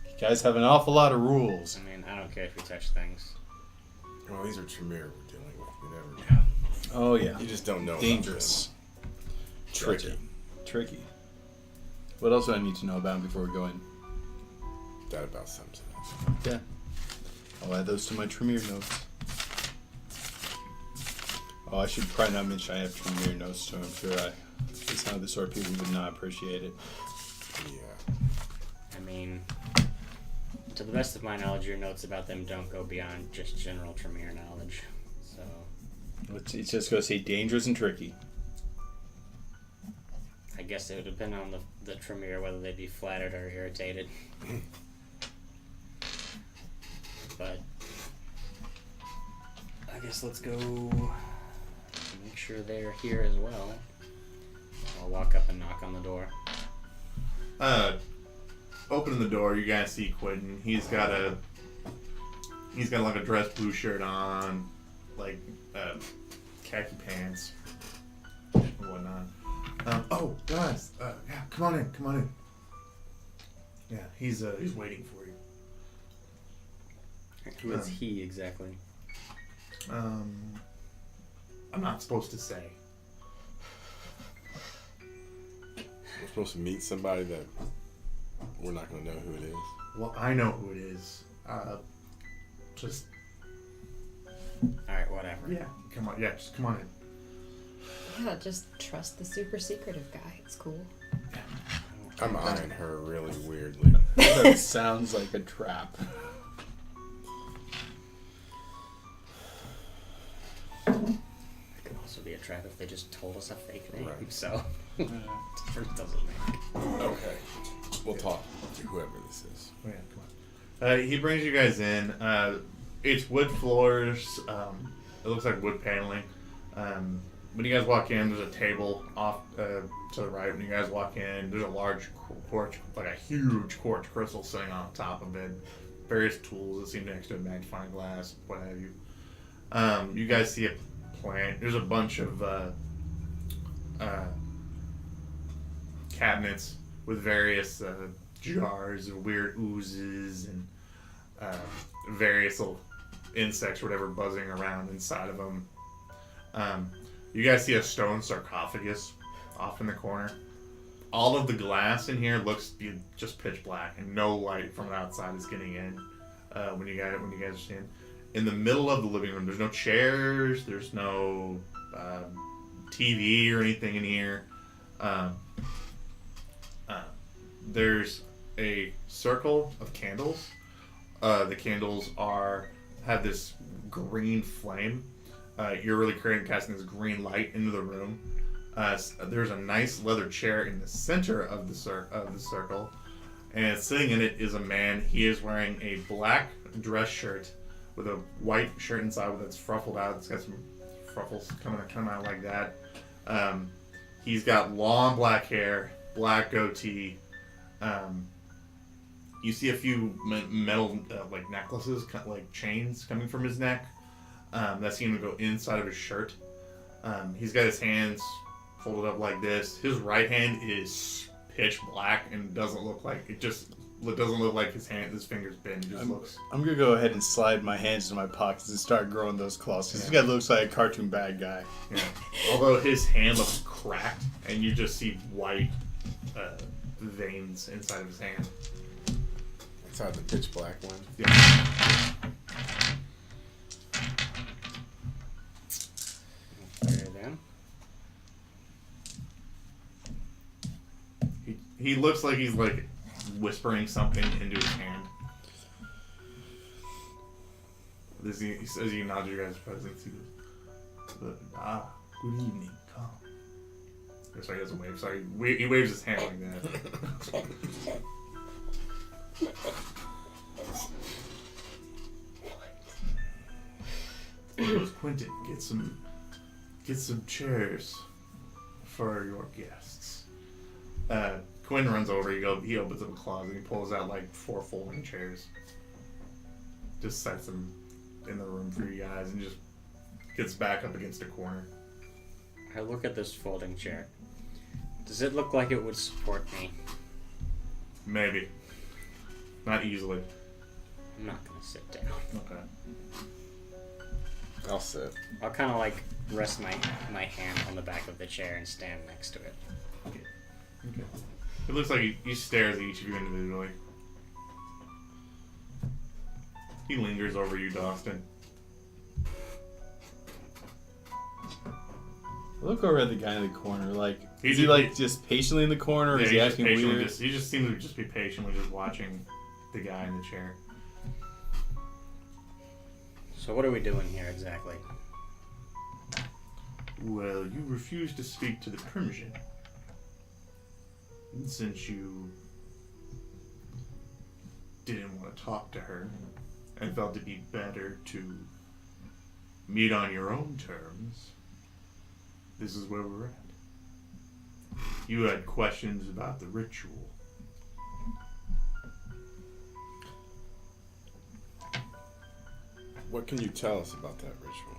You guys have an awful lot of rules. I mean, I don't care if you touch things. Well, these are Tremere we're dealing with. You never. Oh yeah. You just don't know. about Dangerous. them. Tricky. Gotcha. Tricky. What else do I need to know about before we go in? That about sums it up. Yeah. I'll add those to my Tremere notes. Oh, I should probably not mention I have Tremere notes, so I'm sure it's not the sort of people who would not appreciate it. Yeah. I mean, to the best of my knowledge, your notes about them don't go beyond just general Tremere knowledge. So, It's just going to say dangerous and tricky. I guess it would depend on the Tremere whether they'd be flattered or irritated. But I guess let's go make sure they're here as well. I'll walk up and knock on the door. Opening the door, you guys see Quinton. He's got like a dress blue shirt on, like khaki pants and whatnot. Oh, guys, yeah, come on in. Yeah, he's waiting for you. Who is he exactly? I'm not supposed to say. We're supposed to meet somebody that we're not going to know who it is. Well, I know who it is. Just Alright, whatever. yeah, come on, just come on in. Yeah, just trust the super secretive guy. It's cool. I'm eyeing her really weirdly. That sounds like a trap. It could also be a trap if they just told us a fake name, Right. so difference doesn't make. Okay. We'll talk to whoever this is. Oh, yeah, come on. He brings you guys in. It's wood floors. It looks like wood paneling. When you guys walk in, there's a table off to the right. When you guys walk in, there's a large quartz, like a huge quartz crystal sitting on top of it. Various tools that seem next to a magnifying glass, what have you. You guys see a plant. There's a bunch of cabinets with various jars of weird oozes and various little insects or whatever buzzing around inside of them. You guys see a stone sarcophagus off in the corner. All of the glass in here looks just pitch black, and no light from the outside is getting in when you guys are seeing. In the middle of the living room, there's no chairs, there's no TV or anything in here. There's a circle of candles. The candles have this green flame. You're really casting this green light into the room. There's a nice leather chair in the center of the circle, and sitting in it is a man. He is wearing a black dress shirt with a white shirt inside that's fruffled out. It's got some fruffles coming out like that. He's got long black hair, black goatee. You see a few metal like necklaces, like chains coming from his neck. That seem to go inside of his shirt. He's got his hands folded up like this. His right hand is pitch black and doesn't look like his fingers bend. It just looks. I'm gonna go ahead and slide my hands into my pockets and start growing those claws. This guy looks like a cartoon bad guy. Yeah. Although his hand looks cracked, and you just see white veins inside of his hand. Inside the pitch black one. Yeah. Okay, then. He looks like he's like whispering something into his hand. As he nods your guys' presence, he goes, good evening, come. Sorry, he doesn't wave. Sorry, he waves his hand like that. He goes, Quinton, get some chairs for your guests. Quinn runs over. He opens up a closet. And he pulls out like 4 folding chairs. Just sets them in the room for you guys, and just gets back up against a corner. I look at this folding chair. Does it look like it would support me? Maybe. Not easily. I'm not gonna sit down. Okay. I'll sit. I'll kind of like rest my hand on the back of the chair and stand next to it. Okay. It looks like he stares at each of you individually. He lingers over you, Dawson. Look over at the guy in the corner. Like, He's is he a- like just patiently in the corner, or is he acting weird? He just seems to just be patiently just watching the guy in the chair. So what are we doing here exactly? Well, you refused to speak to the Primogen. And since you didn't want to talk to her and felt it'd be better to meet on your own terms, this is where we're at. You had questions about the ritual. What can you tell us about that ritual?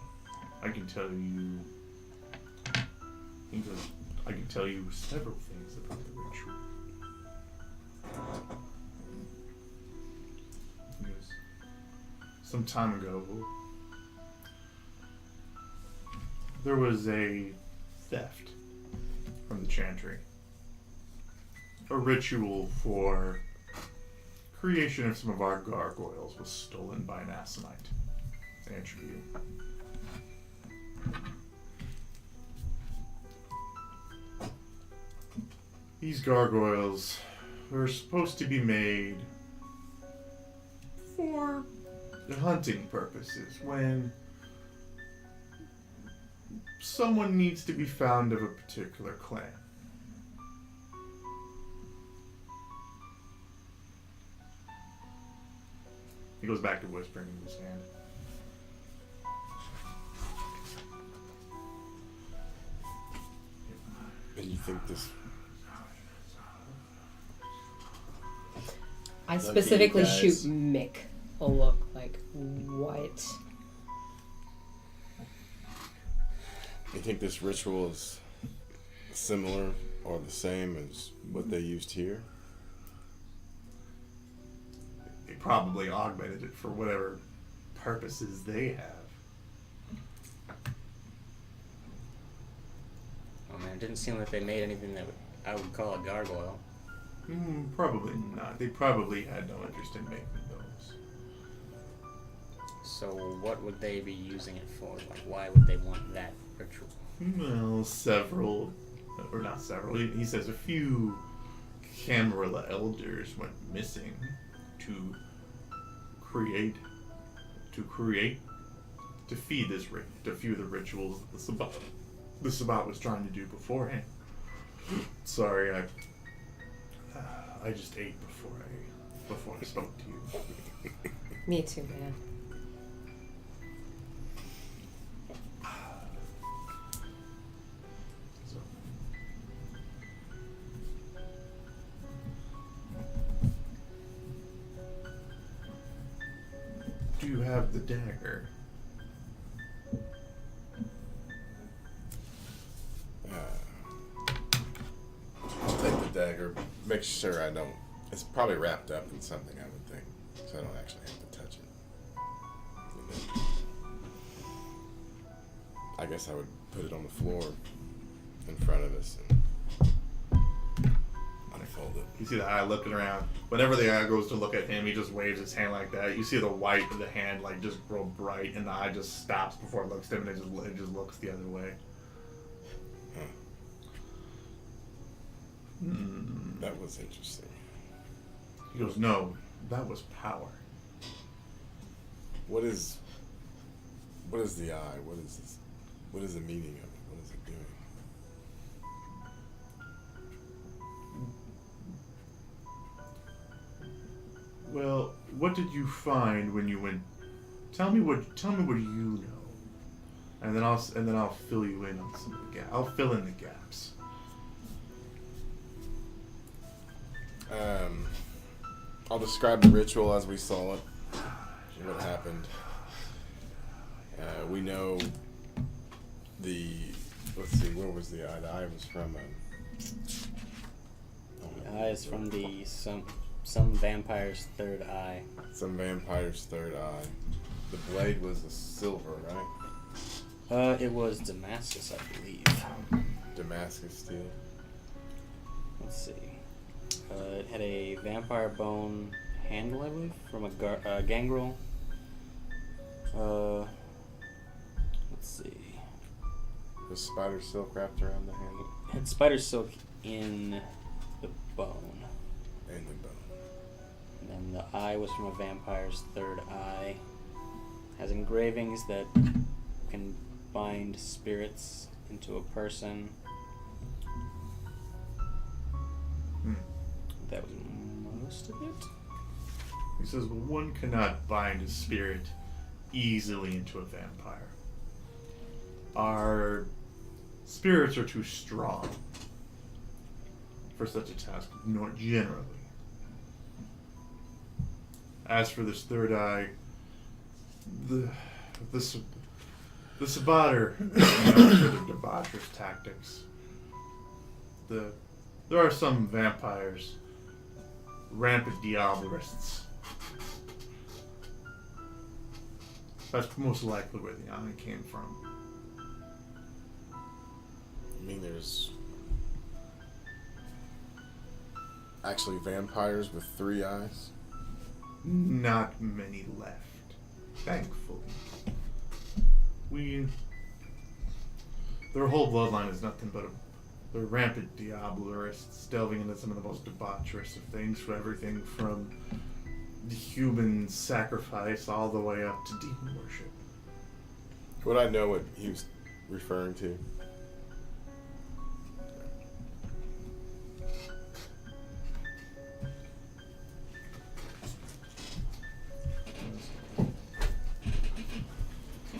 I can tell you several things about the ritual. Yes. Some time ago, there was a theft from the chantry. a ritual for creation of some of our gargoyles was stolen by an Asimite. Answer you. These gargoyles were supposed to be made for hunting purposes when someone needs to be found of a particular clan. He goes back to whispering in his hand. And you think this? I Lucky specifically you guys. shoot Mick a look like, what? You think this ritual is similar or the same as what they used here? They probably augmented it for whatever purposes they have. Oh man, it didn't seem like they made anything that I would call a gargoyle. Probably not. They probably had no interest in making those. So what would they be using it for? Like, why would they want that ritual? Well, several, or not several, he says a few Camarilla elders went missing to feed this to few of the rituals that the Sabbat was trying to do beforehand. Sorry, I just ate before I spoke to you. Me too, man. So. Do you have the dagger? I'll take the dagger. Make sure I don't. It's probably wrapped up in something, I would think, so I don't actually have to touch it. And then I guess I would put it on the floor in front of us and unfold it. You see the eye looking around. Whenever the eye goes to look at him, he just waves his hand like that. You see the white of the hand like just grow bright, and the eye just stops before it looks at him, and it just looks the other way. That was interesting. He goes, "No, that was power." What is the eye? What is this? What is the meaning of it? What is it doing? Well, what did you find when you went? Tell me what you know, and then I'll fill you in on some of the gaps. I'll fill in the gaps. I'll describe the ritual as we saw it. What happened? We know the. Let's see. Where was the eye? The eye was from. The eye is from the some vampire's third eye. Some vampire's third eye. The blade was a silver, right? It was Damascus, I believe. Damascus steel. Let's see. It had a vampire bone handle, I believe, from a gangrel. Let's see. Was spider silk wrapped around the handle? It had spider silk in the bone. And the bone. And then the eye was from a vampire's third eye. Has engravings that can bind spirits into a person. That was most of it. He says, "Well, one cannot bind a spirit easily into a vampire. Our spirits are too strong for such a task, nor generally. As for this third eye, the Sabbat are known for their debaucherous tactics. There are some vampires, rampant diabolists. That's most likely where the eye came from. I mean, there's actually vampires with 3 eyes? Not many left, thankfully. Their whole bloodline is nothing but they're rampant diabolarists, delving into some of the most debaucherous of things, for everything from human sacrifice all the way up to demon worship. Would I know what he was referring to?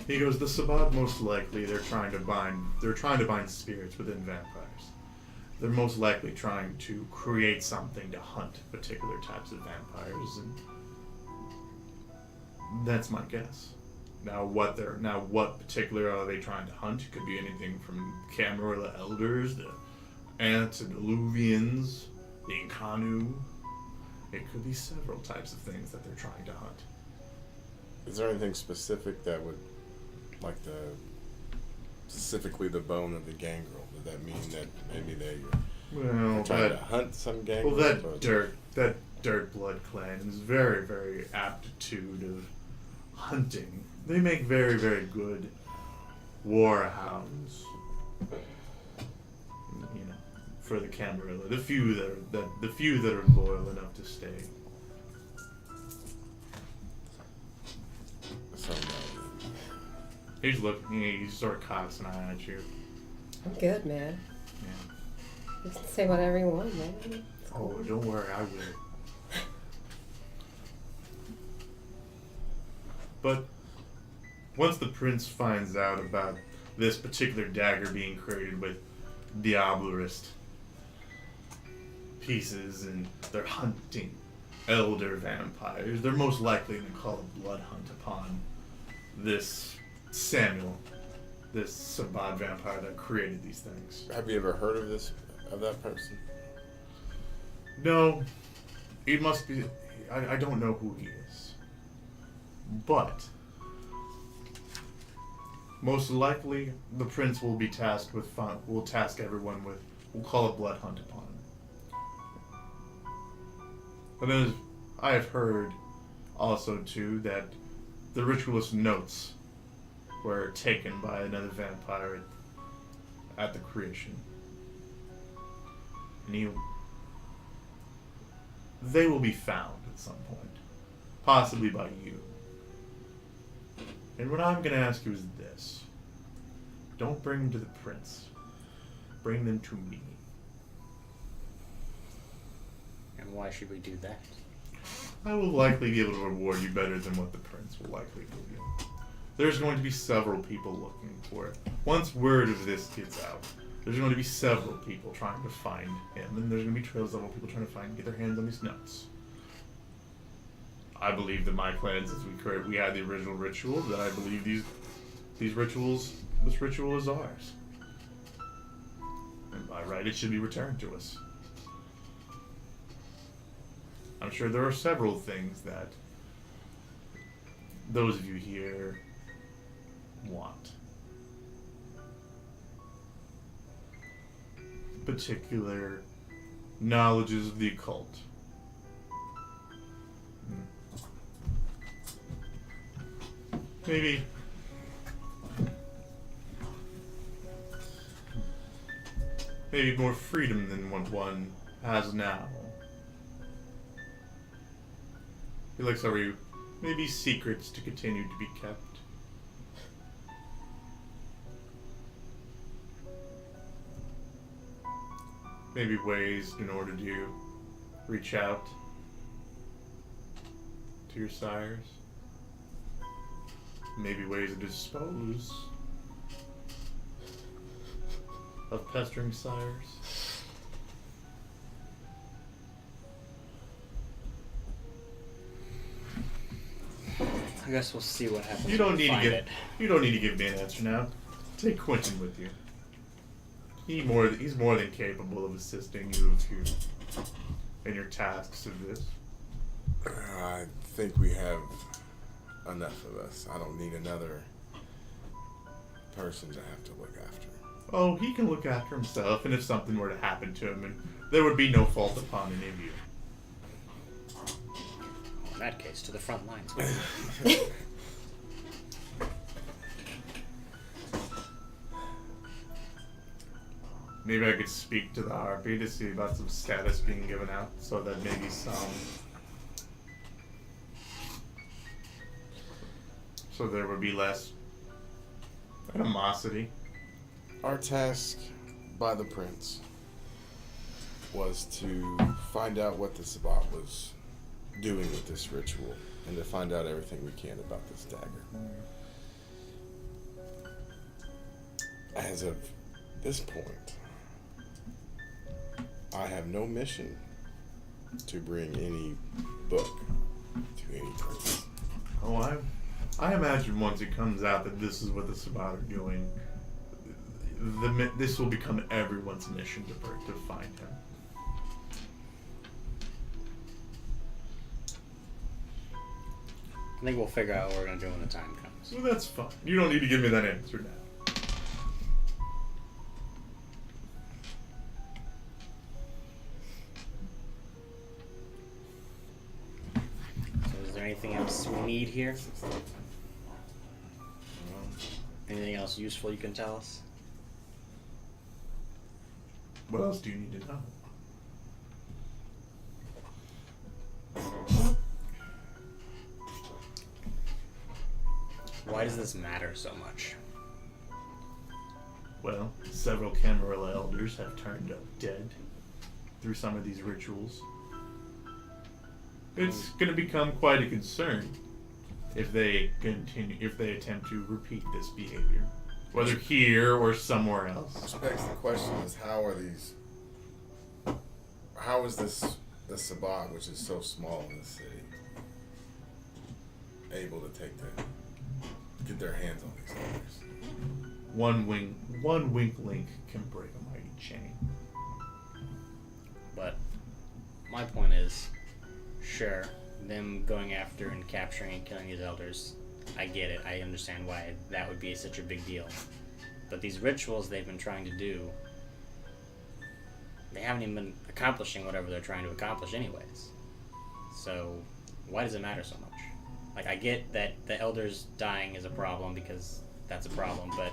He goes, the Sabbat most likely they're trying to bind spirits within vampires. They're most likely trying to create something to hunt particular types of vampires, and that's my guess. Now what particular are they trying to hunt? It could be anything from Camarilla Elders, the Antediluvians, the Inkanu. It could be several types of things that they're trying to hunt. Is there anything specific that would, like specifically the bone of the gangrel? Does that mean that maybe they're trying to hunt some gangrel? Well, that dirt blood clan is very, very aptitude of hunting. They make very, very good warhounds. You know, for the Camarilla, the few that are loyal enough to stay. So, He's looking. He sort of cocks an eye at you. I'm good, man. Yeah. You can say whatever you want, man. It's Oh, cool. don't worry, I will. But once the prince finds out about this particular dagger being created with Diablerist pieces and they're hunting elder vampires, they're most likely going to call a blood hunt upon this Samuel, this Sabbat vampire that created these things. have you ever heard of that person? No, it must be. I don't know who he is, but most likely the prince will be tasked with. Will task everyone with. We'll call a blood hunt upon him. And then I have heard also too that the ritualist notes were taken by another vampire at the creation, and they will be found at some point, possibly by you. And what I'm going to ask you is this. Don't bring them to the prince. Bring them to me. And why should we do that? I will likely be able to reward you better than what the prince will likely do you. There's going to be several people looking for it. Once word of this gets out, there's going to be several people trying to find him, and there's going to be trails of people trying to get their hands on these notes. I believe that my plans, as we had the original ritual, that I believe this ritual is ours. And by right, it should be returned to us. I'm sure there are several things that those of you here want. Particular knowledges of the occult. Maybe more freedom than what one has now. He looks over you. Maybe secrets to continue to be kept. Maybe ways in order to reach out to your sires. Maybe ways to dispose of pestering sires. I guess we'll see what happens. You don't when we need to find give. it. You don't need to give me an answer now. Take Quinton with you. He's more than capable of assisting you in your tasks of this. I think we have enough of us. I don't need another person to have to look after. Oh, he can look after himself, and if something were to happen to him, and there would be no fault upon any of you. In that case, to the front lines. Maybe I could speak to the Harpy to see about some status being given out, so that maybe so there would be less animosity. Our task by the prince was to find out what the Sabbat was doing with this ritual and to find out everything we can about this dagger. As of this point, I have no mission to bring any book to any prince. Oh, I imagine once it comes out that this is what the Sabbat are doing, this will become everyone's mission to find him. I think we'll figure out what we're going to do when the time comes. Well, that's fine. You don't need to give me that answer now. So is there anything else we need here? Anything else useful you can tell us? What else do you need to know? Why does this matter so much? Well, several Camarilla elders have turned up dead through some of these rituals. It's going to become quite a concern if they attempt to repeat this behavior, whether here or somewhere else. Which begs the question is how is this the Sabbat, which is so small in the city, able to get their hands on these elders? One wink link can break a mighty chain. But my point is, sure, them going after and capturing and killing these elders, I get it. I understand why that would be such a big deal. But these rituals they've been trying to do, they haven't even been accomplishing whatever they're trying to accomplish anyways. So why does it matter so much? Like, I get that the elders dying is a problem because that's a problem, but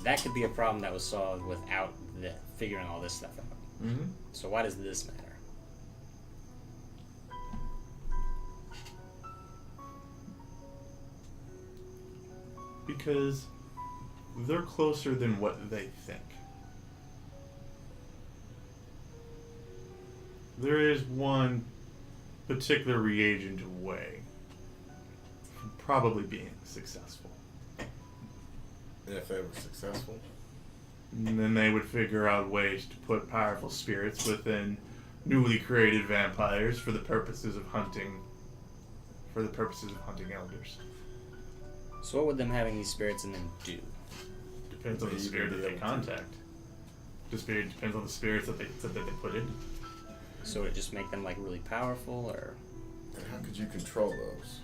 that could be a problem that was solved without figuring all this stuff out. Mm-hmm. So why does this matter? Because they're closer than what they think. There is one particular reagent away from probably being successful. And if they were successful? And then they would figure out ways to put powerful spirits within newly created vampires for the purposes of hunting elders. So what would them having these spirits in them do? Depends on the spirit that they contact. Depends on the spirits that they put in. So would it just make them like really powerful, or? And how could you control those?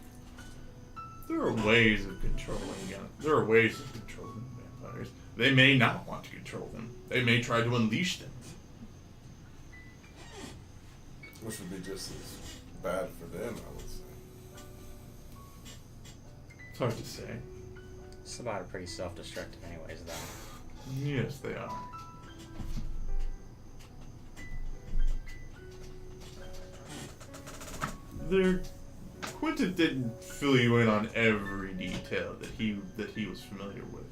There are ways of controlling vampires. They may not want to control them. They may try to unleash them. Which would be just as bad for them, I would say. It's hard to say. Sabbat are pretty self-destructive anyways, though. Yes, they are. Quinton didn't fill you in on every detail that he was familiar with.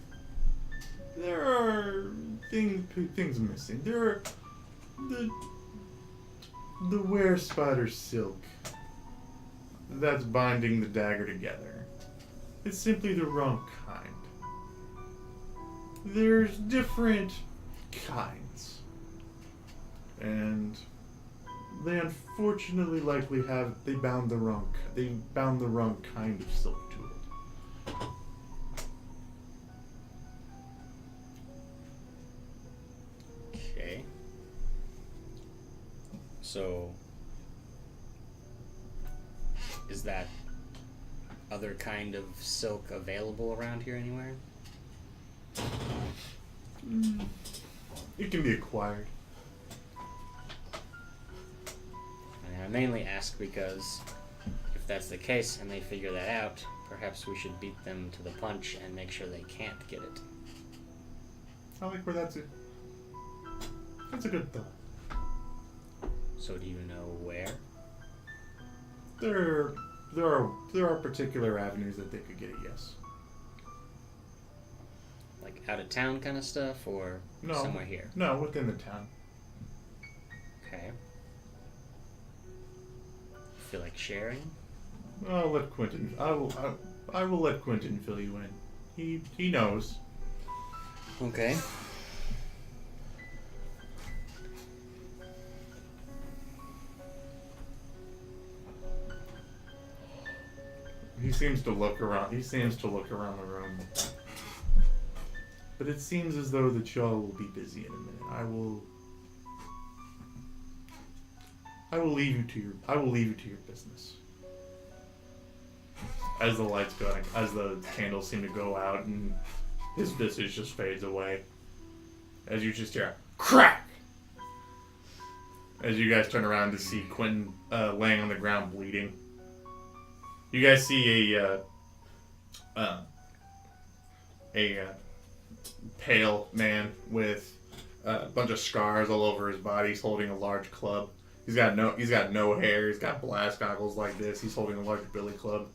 There are things missing. There are the were spider silk that's binding the dagger together. It's simply the wrong kind. There's different kinds, and they unfortunately they bound the wrong kind of silk to it. Okay. So, is that other kind of silk available around here anywhere? It can be acquired. And I mainly ask because if that's the case and they figure that out, perhaps we should beat them to the punch and make sure they can't get it. I like where that's it. That's a good thought. So do you know where? There are particular avenues that they could get it, yes. Like out of town kind of stuff, or No. somewhere here? No, within the town. Okay. Feel like sharing? I'll let Quinton. I will let Quinton fill you in. He knows. Okay. He seems to look around. He seems to look around the room. But it seems as though that y'all will be busy in a minute. I will leave you to your business. As the lights go, as the candles seem to go out, and his visage just fades away. As you just hear crack. As you guys turn around to see Quentin laying on the ground bleeding. You guys see a pale man with a bunch of scars all over his body. He's holding a large club. He's got no hair. He's got blast goggles like this. He's holding a large billy club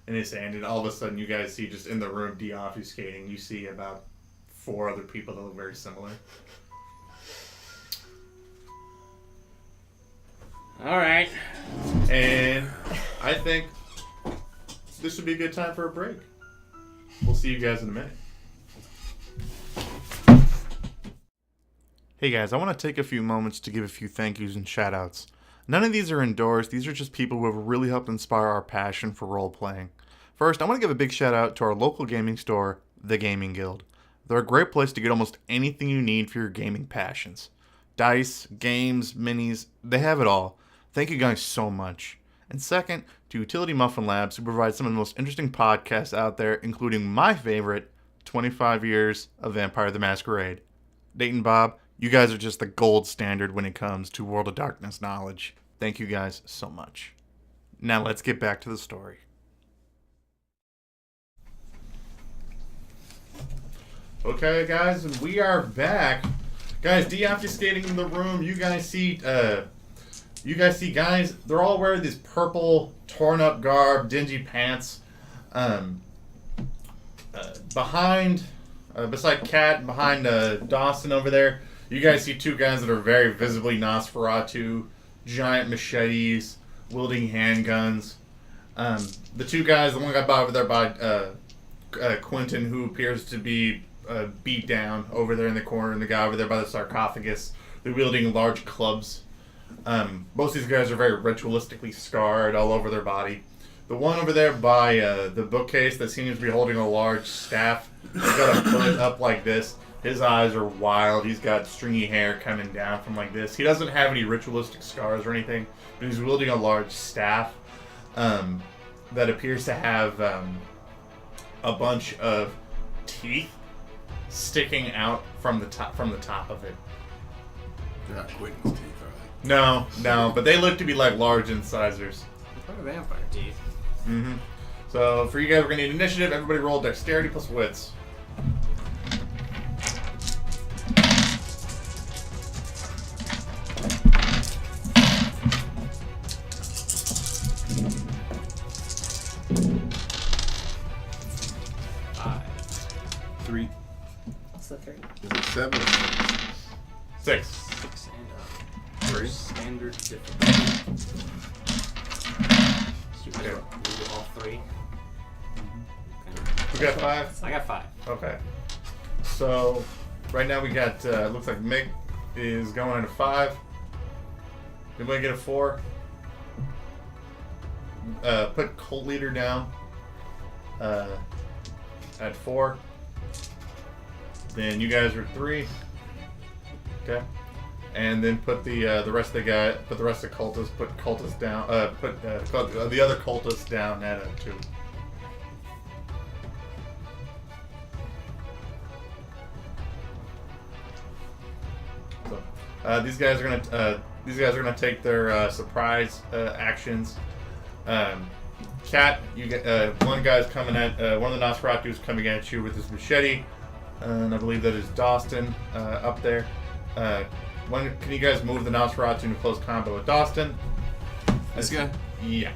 in his hand. And all of a sudden, you guys see just in the room de-obfuscating. You see about 4 other people that look very similar. All right. And I think this would be a good time for a break. We'll see you guys in a minute. Hey guys, I want to take a few moments to give a few thank yous and shout outs. None of these are endorsed, these are just people who have really helped inspire our passion for role playing. First, I want to give a big shout out to our local gaming store, The Gaming Guild. They're a great place to get almost anything you need for your gaming passions. Dice, games, minis, they have it all. Thank you guys so much. And second, to Utility Muffin Labs, who provide some of the most interesting podcasts out there, including my favorite, 25 Years of Vampire the Masquerade. Nate and Bob, you guys are just the gold standard when it comes to World of Darkness knowledge. Thank you guys so much. Now let's get back to the story. Okay, guys, and we are back. Guys, de-obfuscating in the room. You guys see guys, they're all wearing these purple, torn up garb, dingy pants. Beside Kat, behind Dawson over there, you guys see 2 guys that are very visibly Nosferatu, giant machetes, wielding handguns. The 2 guys, the one guy over there by Quinton, who appears to be beat down over there in the corner, and the guy over there by the sarcophagus, they're wielding large clubs. Most of these guys are very ritualistically scarred all over their body. The one over there by the bookcase that seems to be holding a large staff, he's got a foot up like this. His eyes are wild. He's got stringy hair coming down from like this. He doesn't have any ritualistic scars or anything, but he's wielding a large staff that appears to have a bunch of teeth sticking out from the top of it. They're not Quentin's teeth, are they? No, but they look to be like large incisors. What are vampire teeth? Mm-hmm. So for you guys, we're gonna need initiative. Everybody roll dexterity plus wits. Three. What's the 3? Is it 7 or 6? 6. 6 and up. 3? Standard difficulty. So you guys do all 3? We got 5. I got 5. Okay. So right now we got looks like Mick is going at a 5. Anybody get a 4? Put Cult Leader down at 4. Then you guys are 3. Okay. And then put the rest of the cultists. Put cultists down. The other cultists down at a 2. These guys are gonna take their surprise actions. Cat, you get one guy's coming at one of the Nosferatu's coming at you with his machete, and I believe that is Dawson up there. Can you guys move the Nosferatu into close combat with Dawson? This guy? Yeah.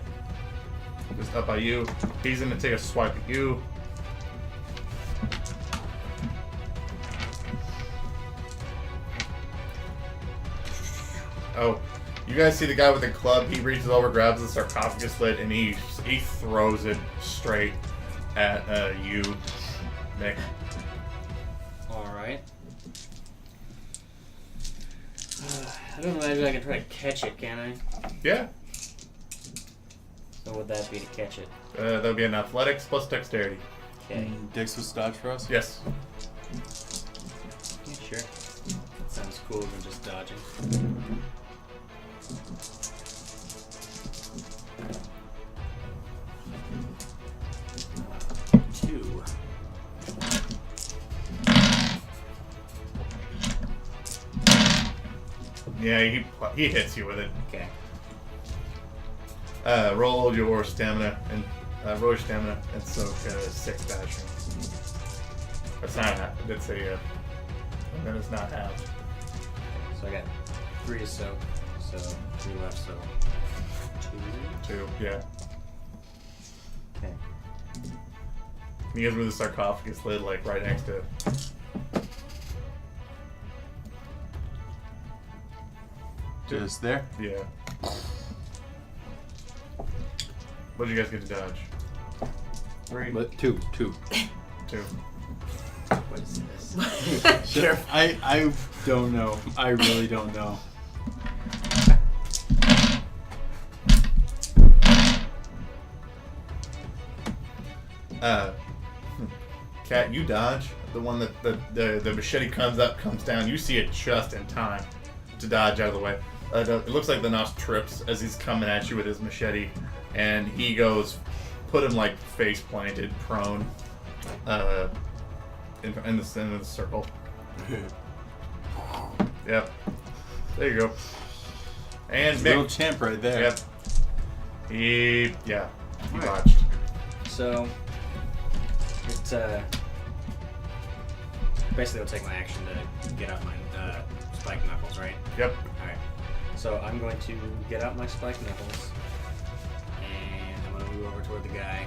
Just up by you. He's gonna take a swipe at you. Oh, you guys see the guy with the club? He reaches over, grabs the sarcophagus lid, and he throws it straight at you, Mick. Alright. I don't imagine I can try to catch it, can I? Yeah. So would that be to catch it? That would be an athletics plus dexterity. Okay. Dex was dodge for us? Yes. Yeah, sure. That sounds cooler than just dodging. Two. Yeah, he hits you with it. Okay. Roll your stamina and soak 6 bashing. That's not half. That's a. And then it's not half. So I got 3 to soak. So 3 left, so 2. 2. Yeah. Okay. You guys move the sarcophagus lid like right next to it. Just there? Yeah. What did you guys get to dodge? 3. But two. 2. What is this? Sure. I don't know. I really don't know. Cat, you dodge. The one that the machete comes down. You see it just in time to dodge out of the way. It looks like the Nos trips as he's coming at you with his machete, and he goes, put him like face planted, prone, in the center of the circle. Yep. There you go. And Little Mick. champ right there. Yep. He Alright. botched. So it's basically I'll take my action to get out my spike knuckles, right? Yep. Alright. So I'm going to get out my spike knuckles and I'm gonna move over toward the guy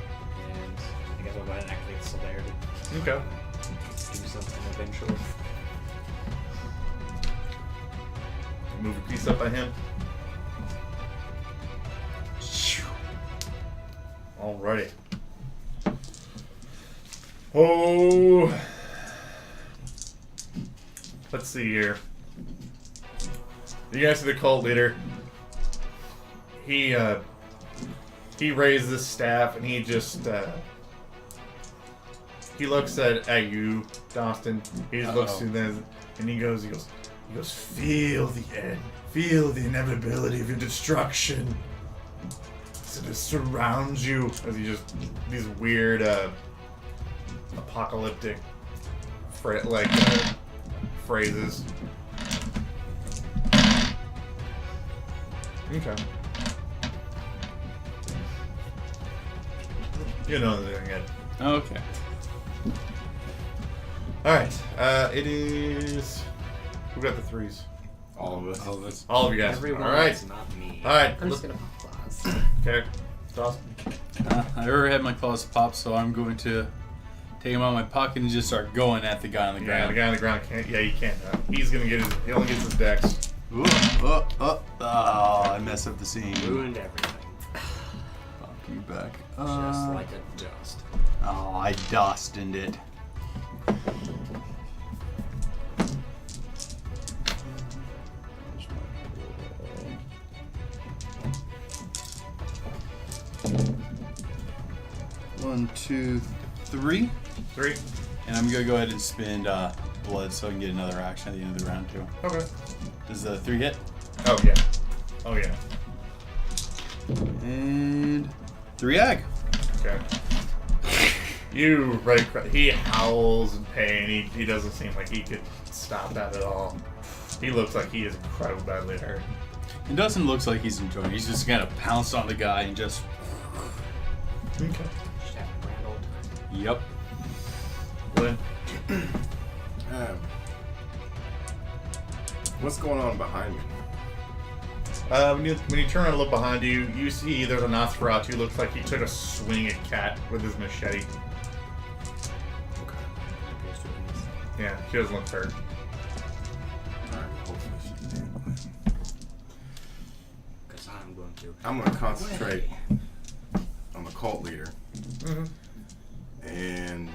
and I guess I'll go ahead and activate the celerity. Okay. Do something eventually. Move a piece up by him. Alrighty. Oh. Let's see here. You guys see the cult leader. He raised this staff and he just he looks at you, Dawson. He just looks through them and he goes, feel the end. Feel the inevitability of your destruction. So it surrounds you as he just these weird apocalyptic phrases. Okay. You know they're good. Okay. Alright. It is. Who got the 3s? All of us. All of us. All of you guys. Everyone Alright. else, not me. Alright. I'm just gonna pop claws. Okay. Dawson. I already had my claws popped, so I'm going to take them out of my pocket and just start going at the guy on the Yeah, ground. the guy on the ground can't. Yeah, he can't. He's gonna get his. He only gets his dex. Ooh, oh, I messed up the scene. Ruined everything. Pop you back. Just like a dust. Oh, I dusted it. One, 2, 3. 3. And I'm gonna go ahead and spend blood so I can get another action at the end of the round too. Okay. Does the 3 hit? Oh yeah. Oh yeah. And 3 ag. Okay. You right. He howls in pain. He doesn't seem like he could stop that at all. He looks like he is incredibly badly hurt. It doesn't look like he's enjoying it. He's just gonna pounce on the guy and just... Okay. Just have him rattled. Yep. Glenn? What's going on behind me? When you turn and look behind you, you see there's a Nosferatu who looks like he took a swing at Cat with his machete. Yeah, she doesn't look hurt. Alright, hopefully she can. Because I'm going to. I'm going to concentrate on the cult leader. Mm-hmm. And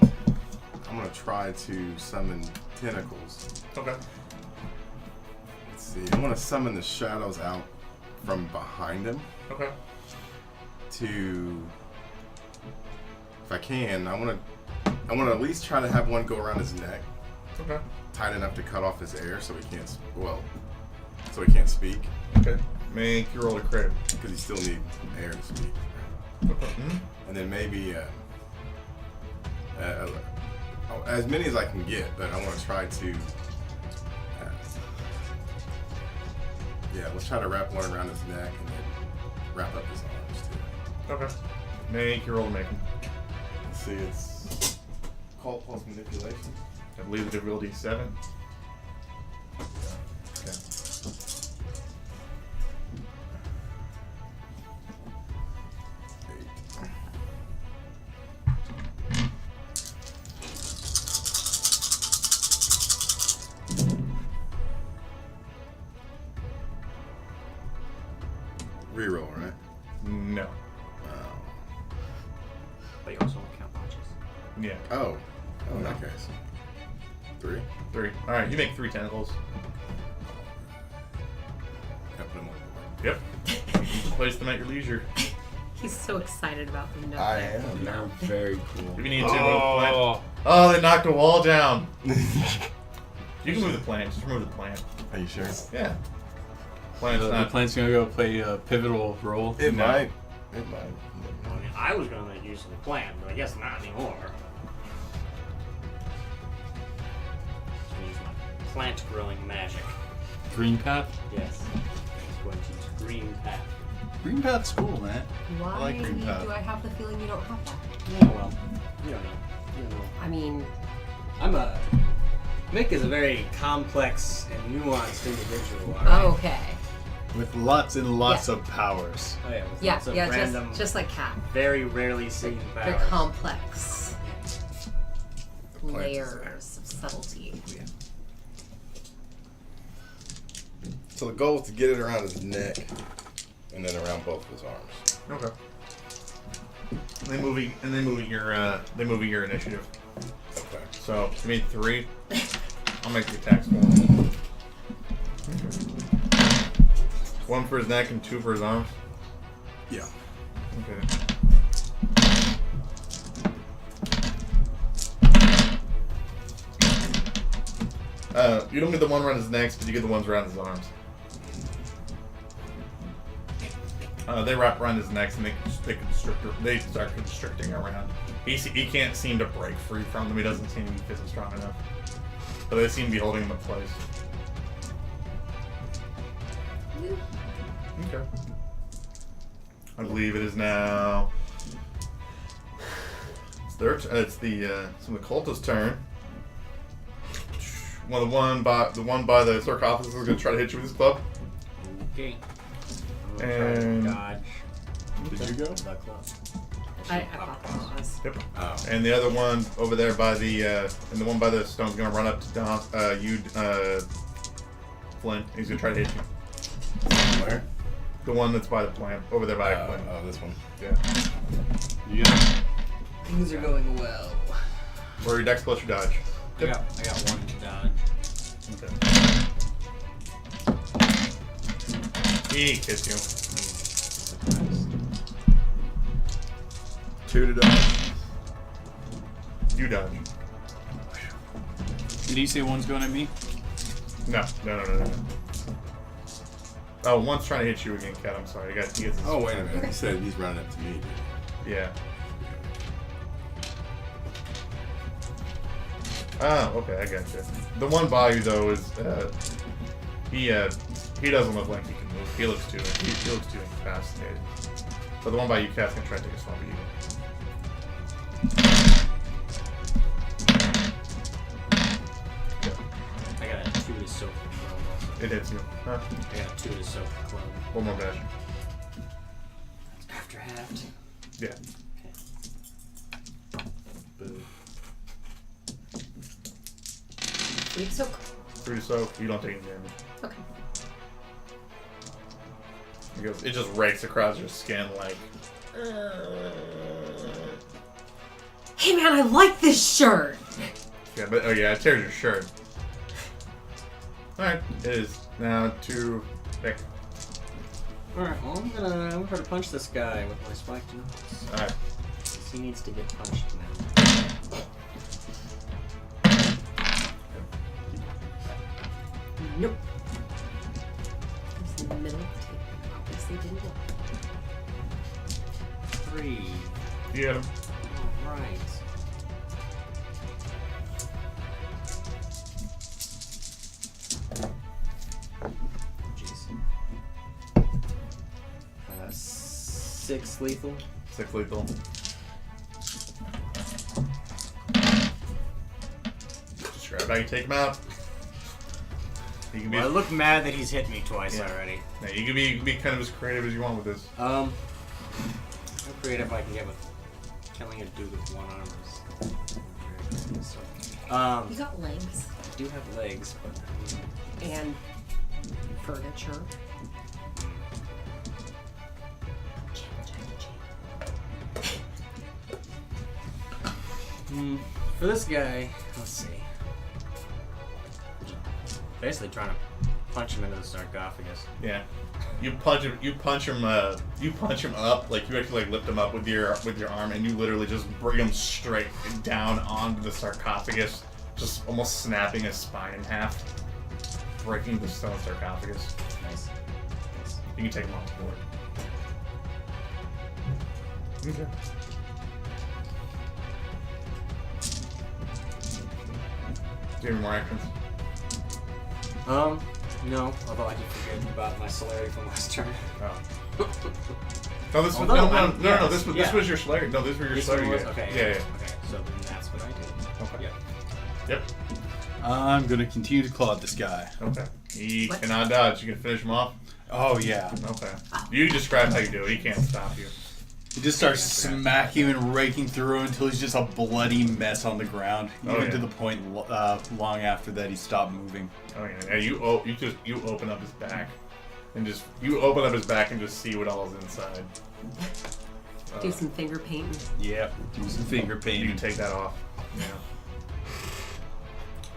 I'm going to try to summon tentacles. Okay. Let's see. I'm going to summon the shadows out from behind him Okay. to, if I can, I want to at least try to have one go around his neck, Okay. tight enough to cut off his air so he can't, so he can't speak, Okay. Make your roll a crit. because he still needs air to speak. Okay. Mm-hmm. And then maybe as many as I can get, but I want to try to. Yeah, let's try to wrap one around his neck and then wrap up his arms too. Okay. Make your roll to make him. Let's see, it's cult plus manipulation. I believe the difficulty is 7. Okay. Reroll, right? No. But you also don't count punches. Yeah. Oh, in that case. 3. 3. Alright, you make 3 tentacles. Yeah, put him on board. Yep. You can place them at your leisure. He's so excited about them. Don't I they? am. They're very cool. If you need to, move the plant. Oh, they knocked a wall down. You can move the plant. Just remove the plant. Are you sure? Yeah. Plant's The not. plant's gonna go play a pivotal role. It No. might. It might. I mean, I was going to make use of the plant, but I guess not anymore. Use my plant growing magic. Green path. Yes. I'm going to use green path. Green path's cool, man. Why I like green path. do I have the feeling you don't have that? Yeah, well, you don't know. You don't know. I mean, Mick is a very complex and nuanced individual. All oh, right? okay. With lots and lots of powers. Oh yeah, with Yeah, lots of yeah, random, just like Cat. very rarely seen They're powers. complex plant is layers of subtlety. So the goal is to get it around his neck and then around both of his arms. Okay. They moving your initiative. Okay. So you made 3. I'll make the attacks for him. 1 for his neck and 2 for his arms. Yeah. Okay. You don't get the one around his neck, but you get the ones around his arms. They wrap around his neck and they start constricting around. He can't seem to break free from them. He doesn't seem to be physically strong enough. But they seem to be holding him in place. Okay. I believe it is now. It's the cultist's turn. The one by the sarcophagus is going to try to hit you with his club. Okay. And- Dodge. Did you go? The club. I thought that was. Yep. Oh. And the other one over there by the and the one by the stone's going to run up to Flint. He's going to try to hit you. Where? The one that's by the plant over there by Flint. Oh, this one. Yeah. You got Things are going well. Or your dex plus your dodge. I got one dodge. Okay. He hits you. 2 to dodge. You dodge. Did he say one's going at me? No. Oh, one's trying to hit you again, Kat. I'm sorry. He gets his Oh, wait a minute. He said he's running up to me. Yeah. Oh, okay, I got you. The one by you though is He doesn't look like he can move. He looks too incapacitated. But the one by you, Cass, can try to take a swab at you. I got a 2 to soak for club also. It hits you. Huh? I got a 2 to soak for club. One more dash. After halved. Yeah. Boo. 3 to soak. 3 to soak. You don't take any damage. Okay. It just rakes across your skin like. Hey man, I like this shirt! Yeah, but oh yeah, it tears your shirt. Alright, it is now to Mick. Alright, well I'm gonna try to punch this guy with my spiked knuckles. Alright. He needs to get punched now. Nope. It's in the middle of the table. Obviously didn't work. 3. You hit him. Alright. Jeez. 6 lethal. 6 lethal. Just grab how you take him out. You can be, Well, I look mad that he's hit me twice Yeah. already. yeah, you can be kind of as creative as you want with this. How creative I can get with killing a dude with 1 arm is. So, You got legs. I do have legs, but And furniture. for this guy, let's see. Basically trying to punch him into the sarcophagus. Yeah. You punch him up, like you actually like lift him up with your arm, and you literally just bring him straight down onto the sarcophagus, just almost snapping his spine in half, breaking the stone sarcophagus. Nice. You can take him off the board. Okay. Do you have any more actions? No, although I did forget about my celerity from last turn. Oh. No, this was Although no. yes, This was your Slayer. No, this was your This Slayer. one was? Yeah. Okay. Yeah. Okay, so then that's what I did. Okay. Yep. Yep. I'm gonna continue to claw at this guy. Okay. He What? cannot dodge. You can finish him off. Oh yeah. Okay. You describe how you do it. He can't stop you. He just starts smacking and raking through until he's just a bloody mess on the ground. Oh, Even yeah. to the point long after that he stopped moving. Oh yeah. You open up his back, and just see what all is inside. Do some finger painting. Yep. Do some finger You painting. can take that off. Yeah.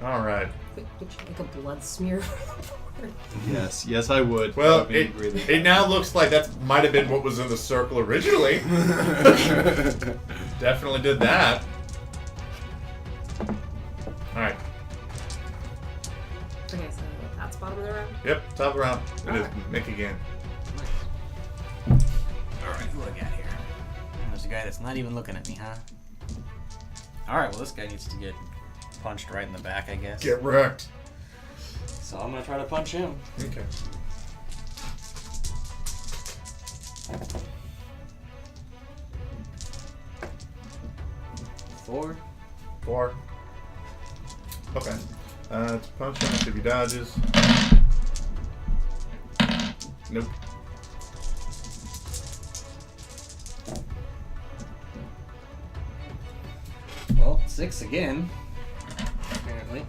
All right. Would you like a blood smear? Yes, I would. Well, That'd be really it now looks like that might have been what was in the circle originally. Definitely did that. All right. Okay, so that's bottom of the round. Yep. Top of the round. It is Alright. Mick again. Alright, who I got here? There's a guy that's not even looking at me, huh? Alright, well this guy needs to get punched right in the back, I guess. Get wrecked. So I'm gonna try to punch him. Okay. Four. 4. Okay. It's punch him if he dodges. Nope. Well, 6 again. Apparently.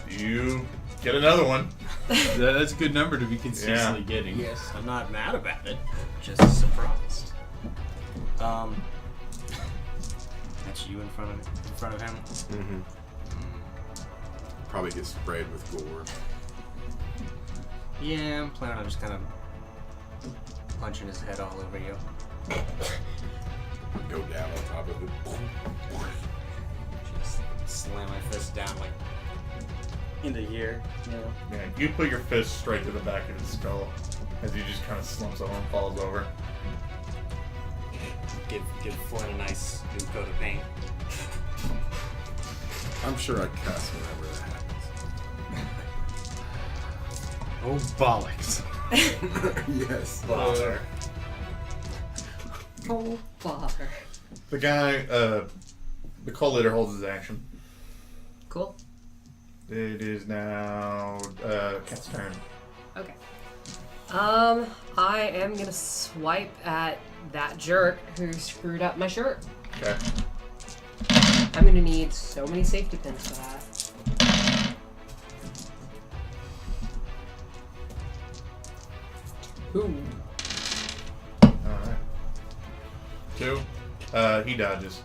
You get another one. That's a good number to be consistently Yeah. getting. Yes, I'm not mad about it. Just surprised. That's you in front of him. Mm-hmm. Probably get sprayed with gore. Yeah, I'm planning on just kind of punching his head all over you. Go down on top of it. Just slam my fist down like into here. You know. Yeah, you put your fist straight to the back of his skull as he just kind of slumps over and falls over. Give Flynn a nice new coat of paint. I'm sure I cuss whenever that happens. Oh, bollocks. Yes. Oh, bother. The guy, the cult leader holds his action. Cool. It is now Cat's turn. Okay. I am gonna swipe at that jerk who screwed up my shirt. Okay. I'm gonna need so many safety pins for that. Ooh. Alright. 2. He dodges.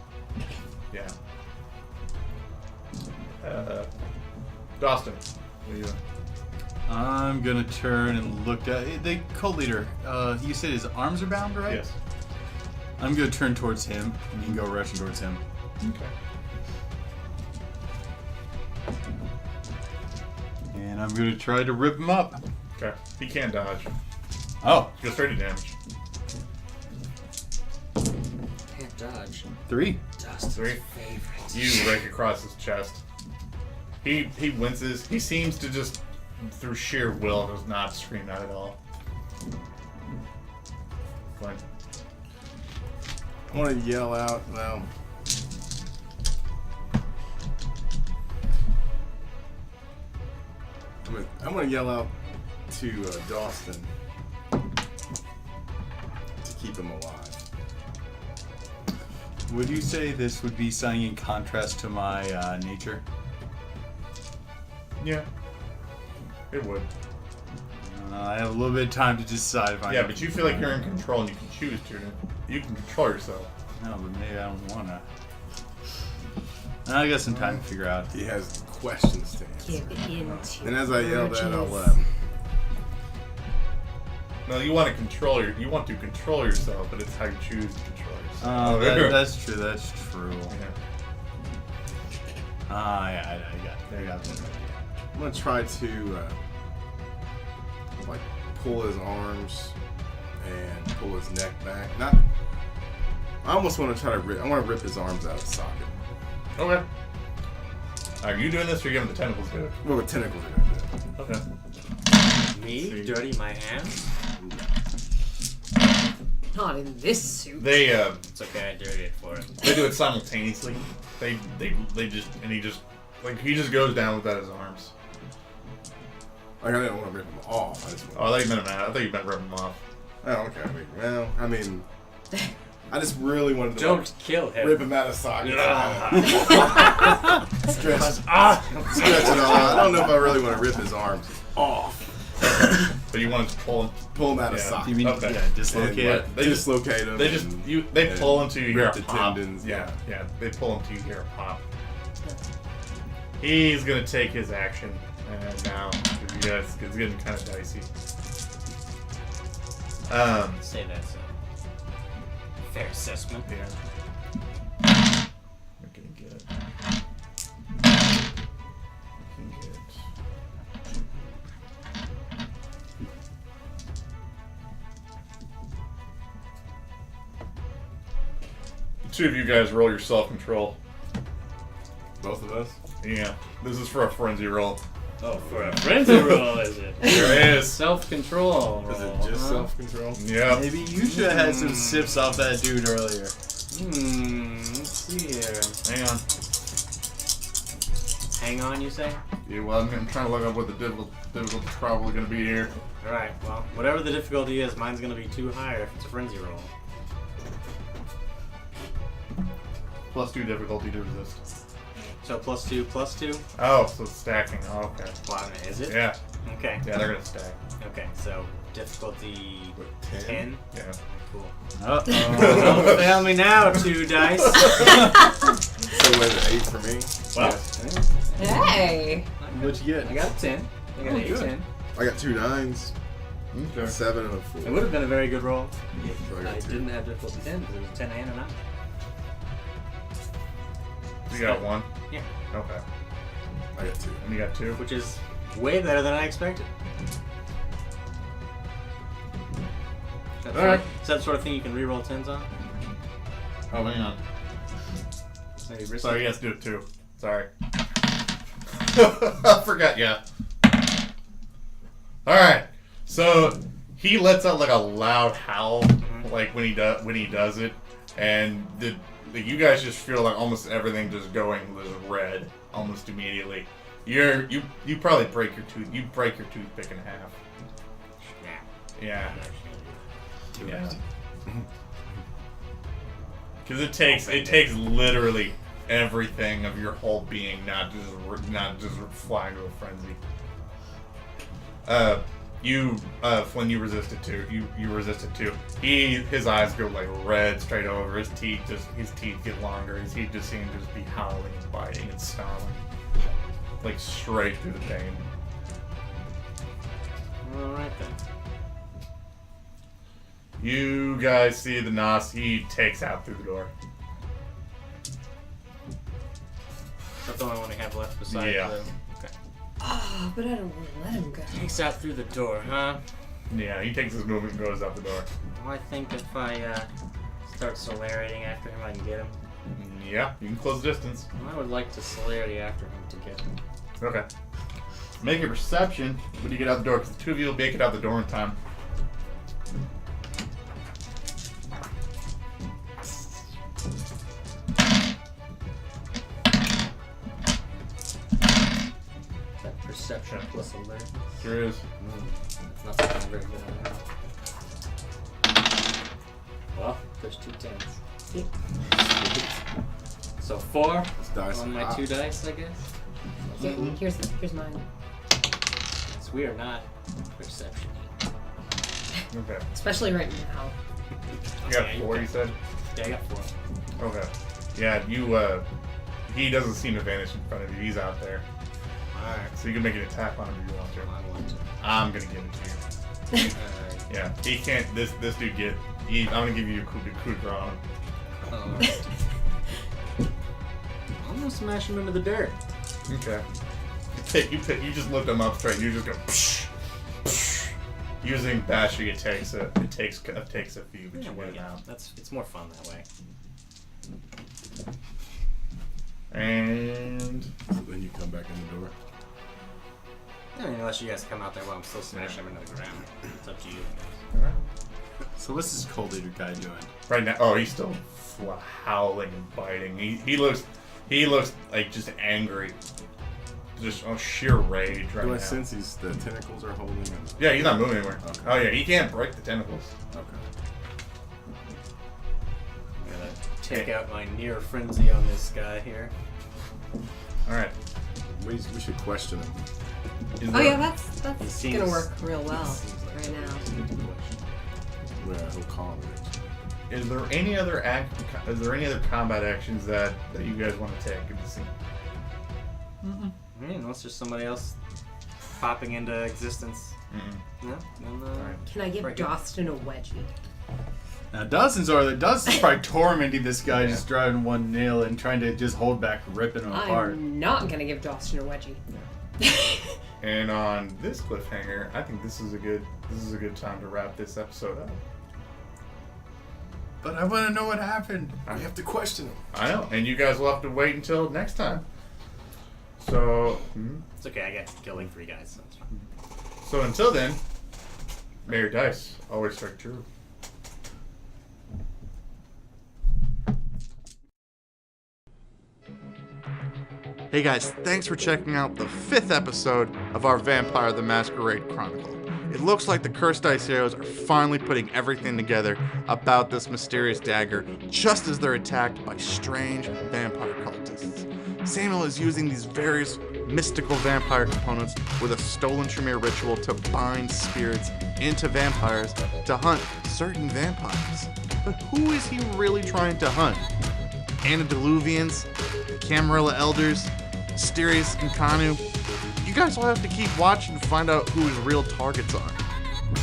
Yeah. Dawson. What are you doing? I'm gonna turn and look at the cult leader. You said his arms are bound, right? Yes. I'm gonna turn towards him, and you can go rushing towards him. Okay. And I'm gonna try to rip him up. Okay. He can't dodge. Oh, Go straight to damage. Can't dodge. 3. Dustin's 3. favorite. You rake across his chest. He winces. He seems to just, through sheer will, does not scream out at all. Glenn. I want to yell out. Well, I'm gonna yell out to Dawson to keep him alive. Would you say this would be something in contrast to my nature? Yeah. It would. I have a little bit of time to decide if I. Yeah, but you feel like you're in control and you can choose to. You can control yourself. No, but maybe I don't wanna. I got some time to figure out. He has questions to answer. Give into And as I yell that, I'll No, you want to control yourself, but it's how you choose to control yourself. Oh, that's true. That's true. Yeah. Yeah, I got it. I'm gonna try to like pull his arms and pull his neck back. Not. I almost want to try to rip. I want to rip his arms out of the socket. Okay. Are you doing this or are you giving the tentacles to it? Well, the tentacles are gonna do it. Okay. Me? See. Dirty my hands? Not in this suit. They It's okay, I dirtied it for it. they do it simultaneously. They just and he just goes down without his arms. Like, I didn't want to rip him off. I just Oh, want I thought you meant rip him off. Oh, okay. I mean, I just really wanted to Don't kill him. rip him out of socket. Ah. Stretch it all out. I don't know if I really want to rip his arms off. But you wanted to pull him. Pull him out of Yeah. socket. You mean Okay. dislocate? They dislocate him. They just and- they and pull until you hear a rip the pop. tendons. Yeah. They pull until you hear a pop. He's gonna take his action, and now it's getting kind of dicey. Say that's a fair assessment. Yeah. We're gonna get. Two of you guys roll your self-control. Both of us. Yeah, this is for a frenzy roll. Oh, for a frenzy roll, is it? There is. Self-control roll. Is it just self-control? Yeah. Maybe you should have had some sips off that dude earlier. Let's see here. Hang on. Hang on, you say? Yeah, well, I'm trying to look up what the difficulty's probably going to be here. Alright, well, whatever the difficulty is, mine's gonna be too high if it's a frenzy roll. +2 difficulty to resist. So +2, +2? Oh, so it's stacking. Oh, okay. Well, I mean, is it? Yeah. Okay. Yeah, they're going to stack. Okay, so difficulty 10? Yeah. Cool. Uh-oh. Don't fail me now, 2 dice. So wait, 8 for me. Well, Hey! What'd you I get? got a 10. I got Oh, an 8, good. 10. I got 2 9s, Okay. 7 and a 4. It would have been a very good roll if So I got I 2. didn't have difficulty 10 because it was a 10 and a 9. You got 1? Yeah. Okay. I got 2. And you got 2? Which is way better than I expected. Alright. Is that the sort of thing you can re-roll 10s on? Oh, hang on. Maybe risk Sorry, it? yes, do it too. Sorry. I forgot, yeah. All right. So he lets out like a loud howl, like when he does it, and you guys just feel like almost everything just going red almost immediately. You probably break your tooth. You break your toothpick in half. Yeah. Yeah. Because it takes literally everything of your whole being, not just flying to a frenzy. Flynn, you resisted too. You resisted too. His eyes go like red straight over. His teeth get longer. He just seems to just be howling and biting and snarling, like straight through the pain. All right then. You guys see the Nos. He takes out through the door. That's the only one we have left besides Yeah. Okay. Oh, but I don't want to let him go. Takes out through the door, huh? Yeah, he takes his movement and goes out the door. Well, I think if I start celerating after him, I can get him. Yeah, you can close the distance. I would like to celerity after him to get him. Okay. Make a perception when you get out the door, because the two of you will make it out the door in time. Perception plus alert. Sure is. It's not something I'm very good at. Well, there's 2 10s. So 4 dice on my hot. 2 dice, I guess. Yeah, here's mine. So we are not perception. Okay. Especially right now. You got 4, you said? Yeah, I got 4. Okay. Yeah, he doesn't seem to vanish in front of you. He's out there. Alright. So you can make an attack on him if you want to. I want to. I'm gonna give it to you. Alright. Yeah, he can't. This dude I'm gonna give you a coup de grace on him. I'm gonna smash him into the dirt. Okay. You just lift him up straight. You just go. Psh, psh. Using bashing, it takes a few, but you win yeah, out. it's more fun that way. And So then you come back in the door. I mean, unless you guys come out there while I'm still smashing him into the ground. It's up to you. So what's this cult leader guy doing? right now, he's still howling and biting. He looks like just angry, just sheer rage right Do now. I sense the tentacles are holding him? Yeah, he's not moving anywhere. Okay. Oh yeah, he can't break the tentacles. Okay. I'm gonna take out my near frenzy on this guy here. All right. We should question him. Is Oh there- yeah, that's seems- gonna work real well seems like right now. Where he'll call it. Is there any other combat actions that you guys want to take in the scene? I mean, unless there's somebody else popping into existence. No? Then, Alright. Can I give Very good. Dostin a wedgie? Now Dustin's probably tormenting this guy, just driving one nail and trying to just hold back, ripping him apart. I'm not gonna give Dostin a wedgie. And on this cliffhanger, I think this is a good time to wrap this episode up. But I want to know what happened. We have to question him. I know, and you guys will have to wait until next time. So, It's okay, I got killing 3 guys, so it's fine. so until then, may your dice always strike true. Hey guys, thanks for checking out the 5th episode of our Vampire the Masquerade Chronicle. It looks like the Cursed Dice Heroes are finally putting everything together about this mysterious dagger just as they're attacked by strange vampire cultists. Samuel is using these various mystical vampire components with a stolen Tremere ritual to bind spirits into vampires to hunt certain vampires. But who is he really trying to hunt? Antediluvians? Camarilla Elders? Mysterious Nkanu? You guys will have to keep watching to find out who his real targets are.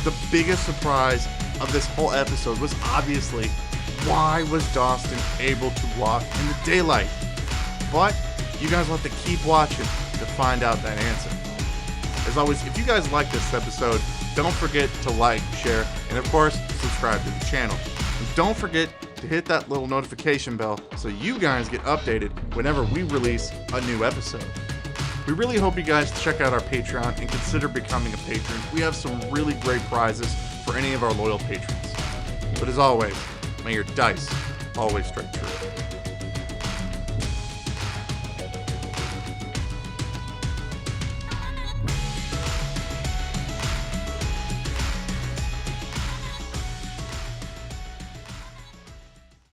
The biggest surprise of this whole episode was obviously why was Dostin able to walk in the daylight? But you guys will have to keep watching to find out that answer. As always, if you guys like this episode, don't forget to like, share, and of course, subscribe to the channel. And don't forget to hit that little notification bell so you guys get updated whenever we release a new episode. We really hope you guys check out our Patreon and consider becoming a patron. We have some really great prizes for any of our loyal patrons. But as always, may your dice always strike true.